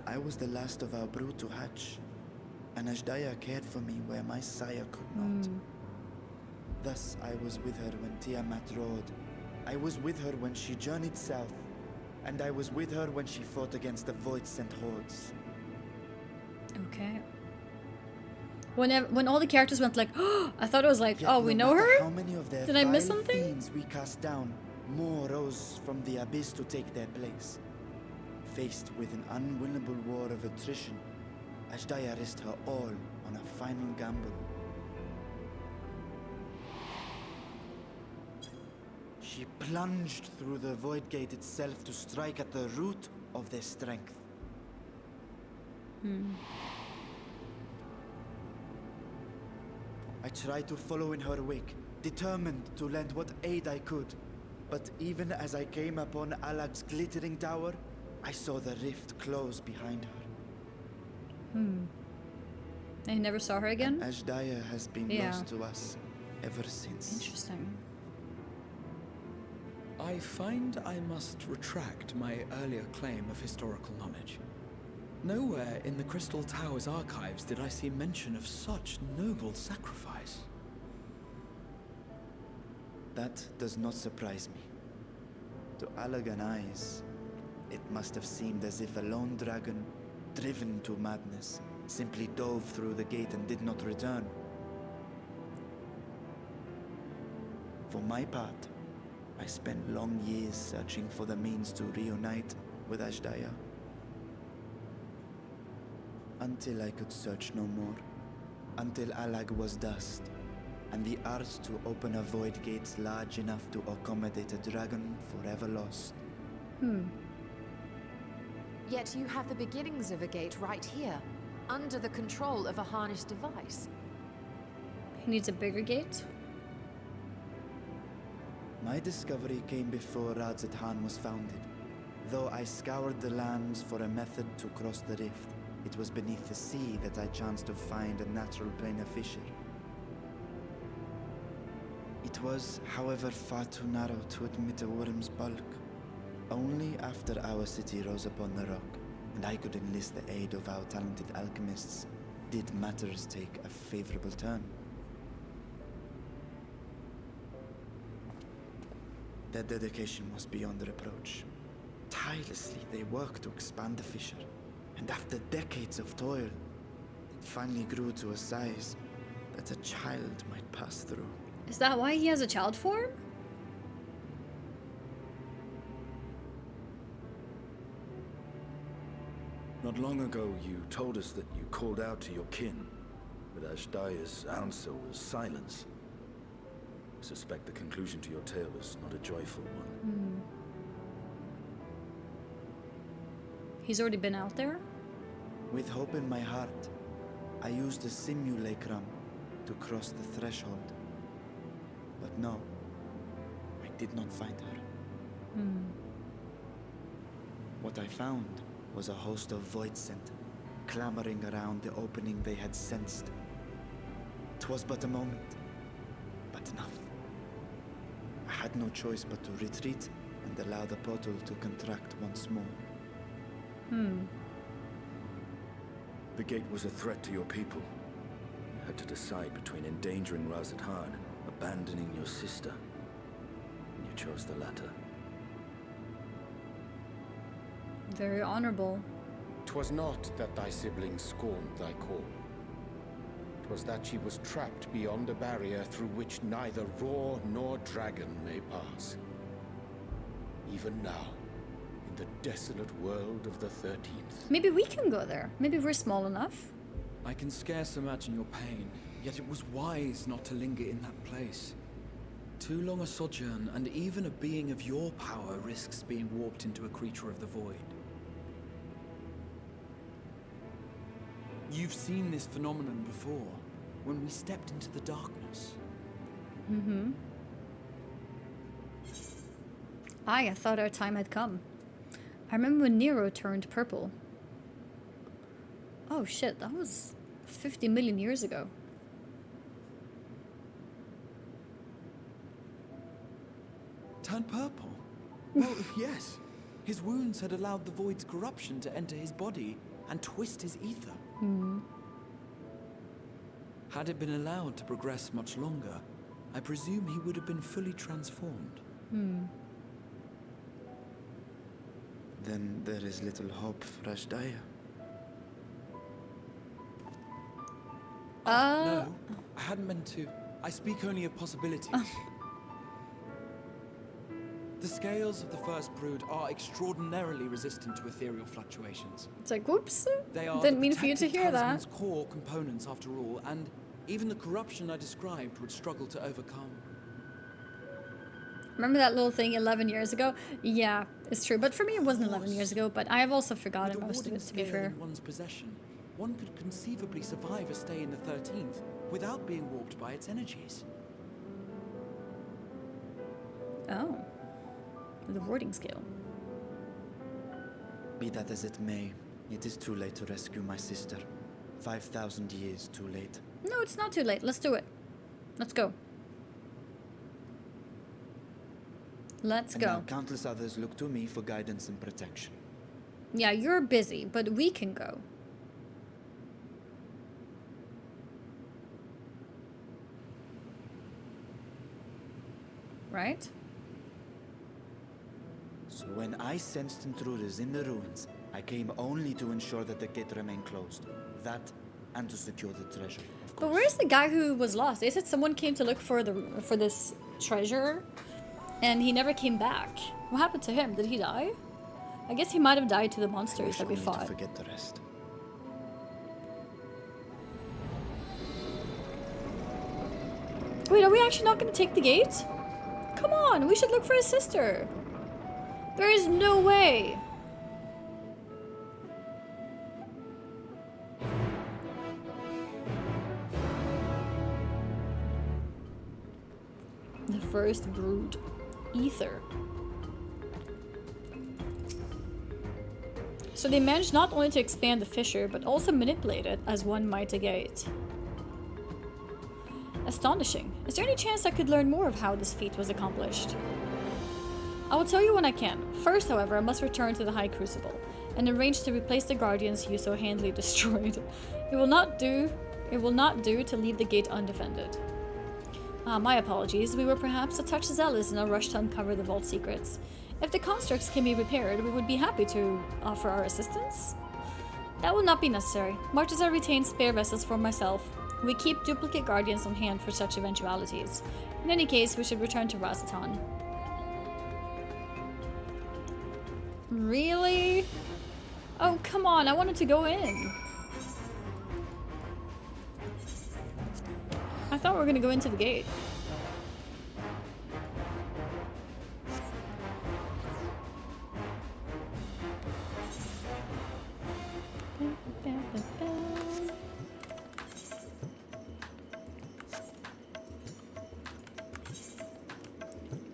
I was the last of our brood to hatch, and Ashdaya cared for me where my sire could not. Thus, I was with her when Tiamat roared. I was with her when she journeyed south, and I was with her when she fought against the Void-sent hordes. Okay. When all the characters went like, oh, I thought it was like, Yet oh, we no know matter her? How many of their Did I miss vile something? fiends we cast down, more rose from the abyss to take their place. Faced with an unwinnable war of attrition, Ashdaya risked her all on a final gamble. She plunged through the Void Gate itself to strike at the root of their strength. I tried to follow in her wake, determined to lend what aid I could. But even as I came upon Alag's glittering tower, I saw the rift close behind her. I never saw her again? And Ashdaya has been lost to us ever since. Interesting. I find I must retract my earlier claim of historical knowledge. Nowhere in the Crystal Tower's archives did I see mention of such noble sacrifice. That does not surprise me. To Allagan eyes, it must have seemed as if a lone dragon, driven to madness, simply dove through the gate and did not return. For my part, I spent long years searching for the means to reunite with Ashdaya. Until I could search no more. Until Alag was dust. And the art to open a void gate large enough to accommodate a dragon forever lost. Yet you have the beginnings of a gate right here, under the control of a harnessed device. He needs a bigger gate? My discovery came before Radz-at-Han was founded. Though I scoured the lands for a method to cross the rift, it was beneath the sea that I chanced to find a natural planar fissure. It was, however, far too narrow to admit a worm's bulk. Only after our city rose upon the rock, and I could enlist the aid of our talented alchemists, did matters take a favorable turn. Their dedication was beyond reproach. Tirelessly they worked to expand the fissure, and after decades of toil, it finally grew to a size that a child might pass through. Is that why he has a child form? Not long ago, you told us that you called out to your kin, but Ashdaya's answer was silence. I suspect the conclusion to your tale is not a joyful one. He's already been out there? With hope in my heart, I used the simulacrum to cross the threshold. But no, I did not find her. What I found was a host of void scent, clamoring around the opening they had sensed. 'Twas but a moment, but enough. I had no choice but to retreat and allow the portal to contract once more. The gate was a threat to your people. You had to decide between endangering Radz-at-Han and abandoning your sister. And you chose the latter. Very honorable. 'Twas not that thy siblings scorned thy call. 'Twas that she was trapped beyond a barrier through which neither roar nor dragon may pass. Even now, in the desolate world of the 13th. Maybe we can go there. Maybe we're small enough. I can scarce imagine your pain, yet it was wise not to linger in that place. Too long a sojourn, and even a being of your power risks being warped into a creature of the void. You've seen this phenomenon before, when we stepped into the darkness. I thought our time had come. I remember when Nero turned purple. Oh shit, that was 50 million years ago. Turned purple? Well, yes. His wounds had allowed the void's corruption to enter his body and twist his ether. Had it been allowed to progress much longer, I presume he would have been fully transformed. Then there is little hope for Ashdaya. No, I hadn't meant to. I speak only of possibilities. The scales of the first brood are extraordinarily resistant to ethereal fluctuations. It's like, whoops. They are Didn't mean for you to hear that. talisman's core components after all, and even the corruption I described would struggle to overcome. Remember that little thing 11 years ago? Yeah, it's true. But for me, it wasn't 11 years ago, but I have also forgotten most of it, to be fair. In one's possession, one could conceivably survive a stay in the 13th without being warped by its energies. Oh. The warding scale. Be that as it may, it is too late to rescue my sister. 5,000 years too late. No, it's not too late. Let's do it. Let's go. Let's go. Now countless others look to me for guidance and protection. Yeah, you're busy, but we can go. Right? So when I sensed intruders in the ruins, I came only to ensure that the gate remained closed. That, and to secure the treasure, of course. But where's the guy who was lost? They said someone came to look for this treasure, and he never came back. What happened to him? Did he die? I guess he might have died to the monsters that we fought. To forget the rest. Wait, are we actually not going to take the gate? Come on, we should look for his sister. There is no way. The first brood. Ether. So they managed not only to expand the fissure, but also manipulate it as one might a gate. Astonishing. Is there any chance I could learn more of how this feat was accomplished? I will tell you when I can. First, however, I must return to the High Crucible and arrange to replace the guardians you so handily destroyed. It will not do to leave the gate undefended. My apologies. We were perhaps a touch zealous in our rush to uncover the vault secrets. If the constructs can be repaired, we would be happy to offer our assistance. That will not be necessary. Much as I retain spare vessels for myself, we keep duplicate guardians on hand for such eventualities. In any case, we should return to Razatan. Really? Oh, come on, I wanted to go in. I thought we were gonna go into the gate.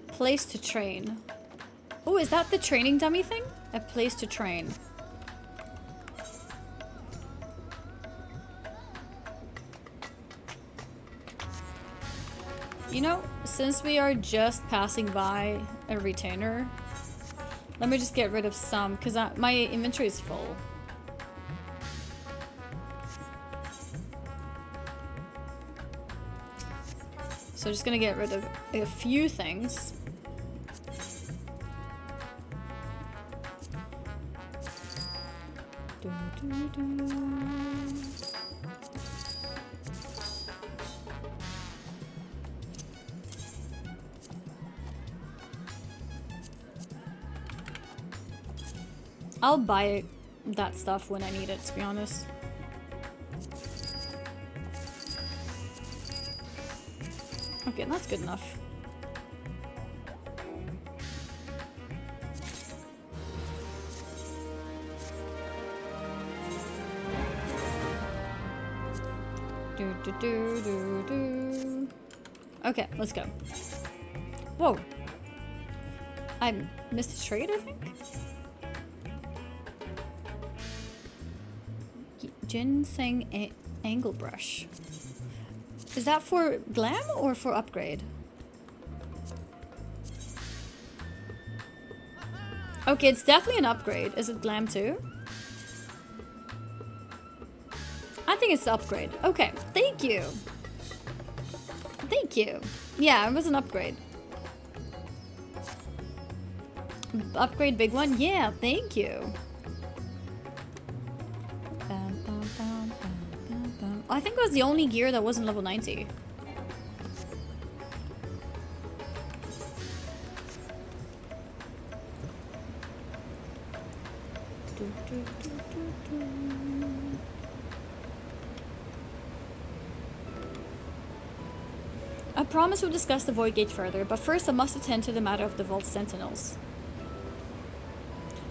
Place to train. Oh, is that the training dummy thing? A place to train. You know, since we are just passing by a retainer, let me just get rid of some, because my inventory is full. So just gonna get rid of a few things. I'll buy that stuff when I need it, to be honest. Okay, that's good enough. Okay, let's go. Whoa. I missed a trade, I think? Ginseng angle brush. Is that for glam or for upgrade? Okay, it's definitely an upgrade. Is it glam too? I think it's the upgrade. Okay, thank you. Thank you. Yeah, it was an upgrade. Upgrade big one? Yeah, thank you. I think it was the only gear that wasn't level 90. I promise we'll discuss the Void Gate further, but first I must attend to the matter of the Vault Sentinels.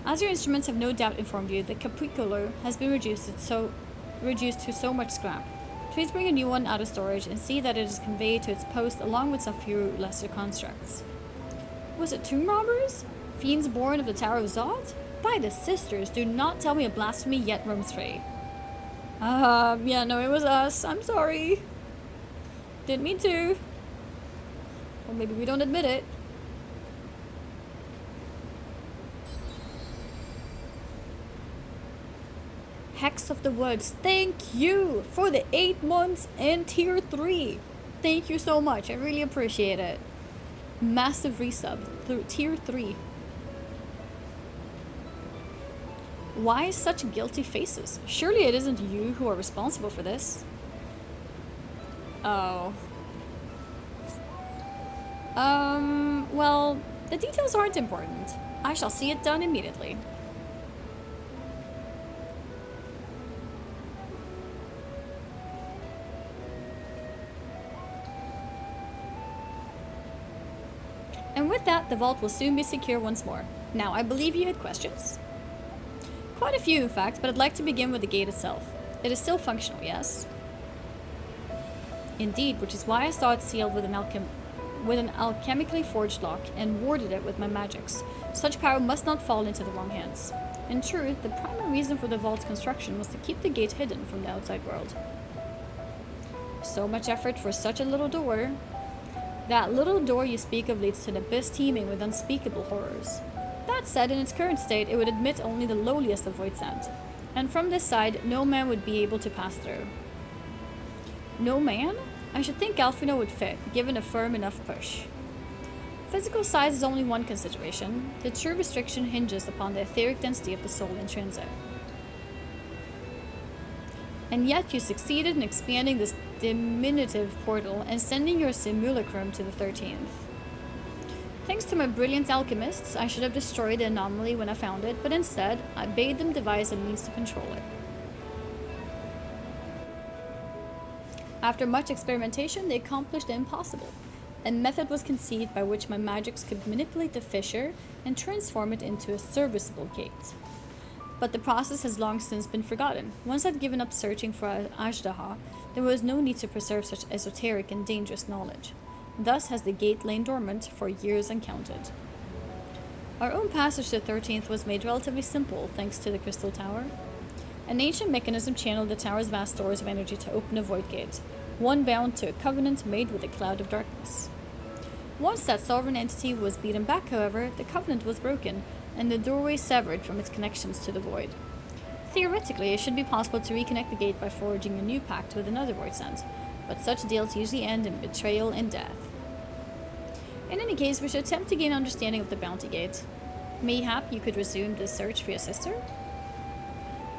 As your instruments have no doubt informed you, the Capricolor has been reduced to so much scrap. Please bring a new one out of storage and see that it is conveyed to its post along with some few lesser constructs. Was it tomb robbers? Fiends born of the Tower of Zod? By the sisters, do not tell me a blasphemy yet roams free. Yeah, no, it was us. I'm sorry. Didn't mean to. Or maybe we don't admit it. Hex of the Woods, thank you for the 8 months and tier 3. Thank you so much. I really appreciate it. Massive resub through tier 3. Why such guilty faces? Surely it isn't you who are responsible for this. Oh. Well, the details aren't important. I shall see it done immediately. And with that, the vault will soon be secure once more. Now, I believe you had questions? Quite a few, in fact, but I'd like to begin with the gate itself. It is still functional, yes? Indeed, which is why I saw it sealed with an alchemically forged lock and warded it with my magics. Such power must not fall into the wrong hands. In truth, the primary reason for the vault's construction was to keep the gate hidden from the outside world. So much effort for such a little door. That little door you speak of leads to an abyss teeming with unspeakable horrors. That said, in its current state, it would admit only the lowliest of void sand. And from this side, no man would be able to pass through. No man? I should think Alfino would fit, given a firm enough push. Physical size is only one consideration. The true restriction hinges upon the etheric density of the soul in transit. And yet you succeeded in expanding this diminutive portal and sending your simulacrum to the 13th. Thanks to my brilliant alchemists, I should have destroyed the anomaly when I found it, but instead, I bade them devise a means to control it. After much experimentation, they accomplished the impossible. A method was conceived by which my magics could manipulate the fissure and transform it into a serviceable gate. But the process has long since been forgotten. Once I'd given up searching for Ajdaha, there was no need to preserve such esoteric and dangerous knowledge. Thus has the gate lain dormant for years uncounted. Our own passage to the 13th was made relatively simple thanks to the Crystal Tower. An ancient mechanism channeled the tower's vast stores of energy to open a void gate, one bound to a covenant made with a cloud of darkness. Once that sovereign entity was beaten back, however, the covenant was broken, and the doorway severed from its connections to the void. Theoretically, it should be possible to reconnect the gate by forging a new pact with another void sand, but such deals usually end in betrayal and death. In any case, we should attempt to gain understanding of the bounty gate. Mayhap you could resume the search for your sister?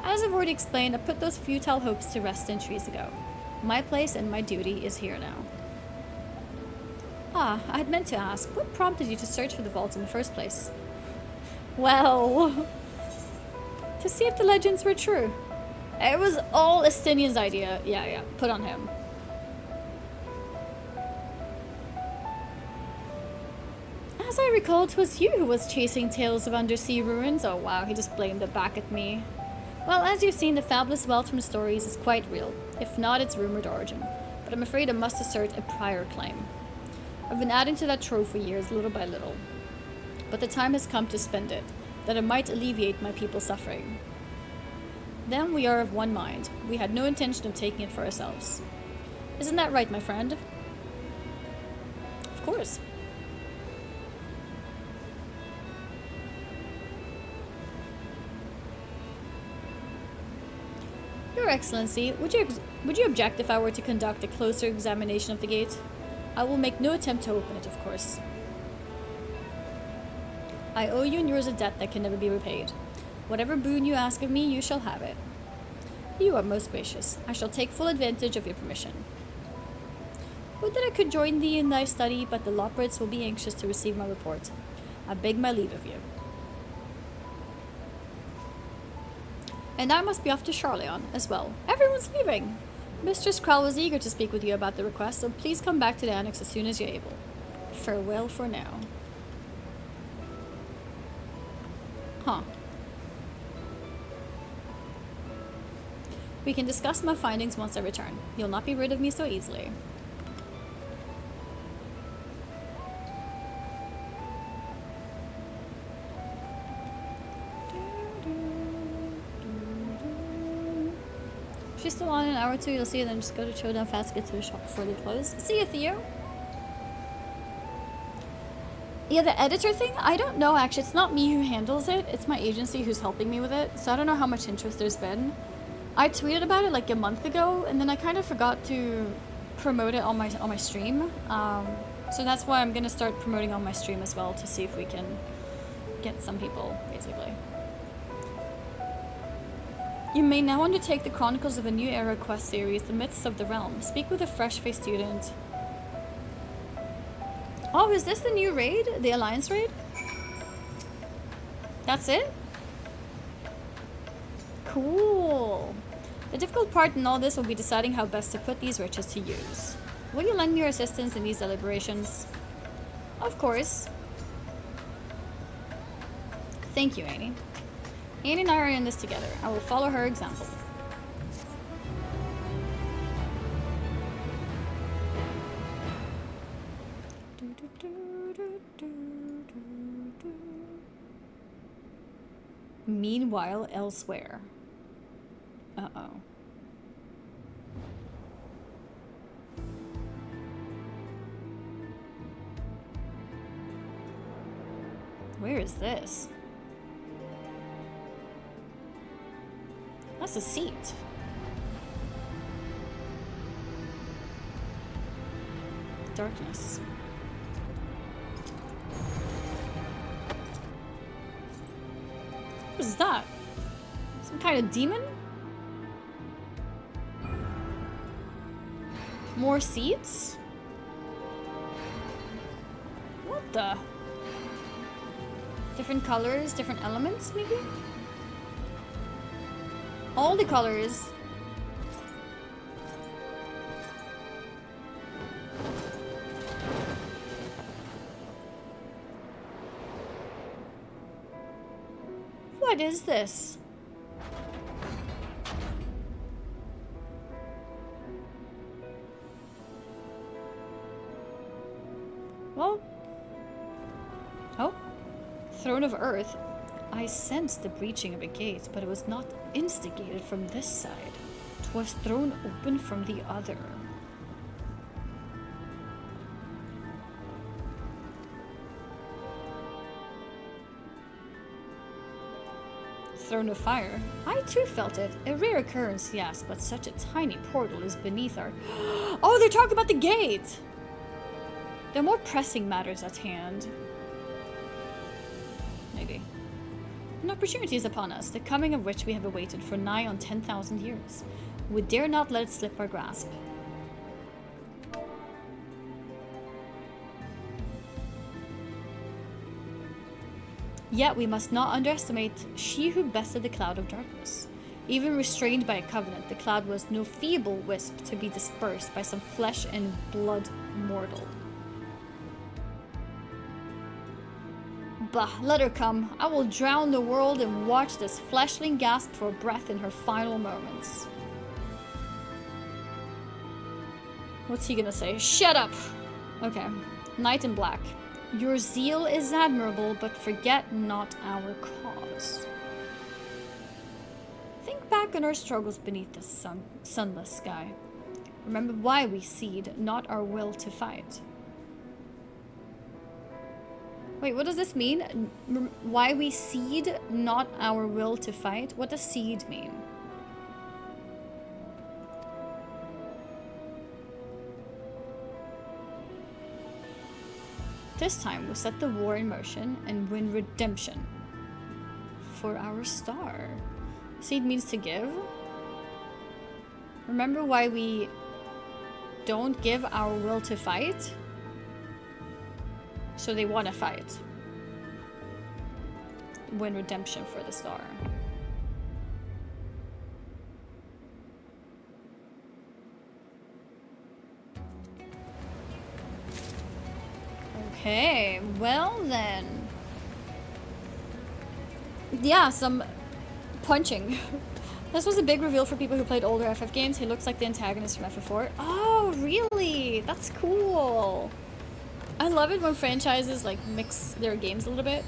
As I've already explained, I put those futile hopes to rest centuries ago. My place and my duty is here now. Ah, I had meant to ask, what prompted you to search for the vault in the first place? Well, to see if the legends were true. It was all Estinian's idea. Yeah, put on him. As I recall, it was you who was chasing tales of undersea ruins. Oh wow, he just blamed it back at me. Well, as you've seen, the fabulous wealth from stories is quite real, if not its rumored origin. But I'm afraid I must assert a prior claim. I've been adding to that trove for years, little by little. But the time has come to spend it, that it might alleviate my people's suffering. Then we are of one mind. We had no intention of taking it for ourselves. Isn't that right, my friend? Of course. Your Excellency, would you object if I were to conduct a closer examination of the gate? I will make no attempt to open it, of course. I owe you and yours a debt that can never be repaid. Whatever boon you ask of me, you shall have it. You are most gracious. I shall take full advantage of your permission. Would that I could join thee in thy study, but the Loporits will be anxious to receive my report. I beg my leave of you. And I must be off to Charleon as well. Everyone's leaving. Mistress Krell was eager to speak with you about the request, so please come back to the annex as soon as you're able. Farewell for now. Huh. We can discuss my findings once I return. You'll not be rid of me so easily. She's still on in an hour or two, you'll see her, then just go to Showdown fast, get to the shop before they close. See you, Theo! Yeah, the editor thing, I don't know actually. It's not me who handles it, it's my agency who's helping me with it, so I don't know how much interest there's been. I tweeted about it like a month ago, and then I kind of forgot to promote it on my stream. So that's why I'm gonna start promoting on my stream as well to see if we can get some people, basically. You may now undertake the Chronicles of a New Era quest series, The Myths of the Realm. Speak with a fresh-faced student. Oh, is this the new raid? The Alliance raid? That's it? Cool. The difficult part in all this will be deciding how best to put these riches to use. Will you lend me your assistance in these deliberations? Of course. Thank you, Annie. Annie and I are in this together. I will follow her example. Meanwhile, elsewhere. Uh-oh. Where is this? That's a seat. Darkness. What is that? Some kind of demon? More seats? What the? Different colors, different elements, maybe? All the colors. What is this? Well. Oh. Throne of Earth. I sensed the breaching of a gate, but it was not instigated from this side. 'Twas thrown open from the other. Throne of Fire. I too felt it. A rare occurrence, yes, but such a tiny portal is beneath our... Oh, they're talking about the gate! There are more pressing matters at hand. Maybe. An opportunity is upon us, the coming of which we have awaited for nigh on 10,000 years. We dare not let it slip our grasp. Yet we must not underestimate she who bested the cloud of darkness. Even restrained by a covenant, the cloud was no feeble wisp to be dispersed by some flesh and blood mortal. Bah, let her come. I will drown the world and watch this fleshling gasp for breath in her final moments. What's he gonna say? Shut up! Okay. Knight in Black. Your zeal is admirable, but forget not our cause. Think back on our struggles beneath the sunless sky. Remember why we cede, not our will to fight. Wait, what does this mean? Why we cede, not our will to fight? What does cede mean? This time we set the war in motion and win redemption for our star. Cede means to give. Remember why we don't give our will to fight? So they want to fight. Win redemption for the star. Okay, well then. Yeah, some punching. This was a big reveal for people who played older FF games. He looks like the antagonist from FF4. Oh, really? That's cool. I love it when franchises like mix their games a little bit.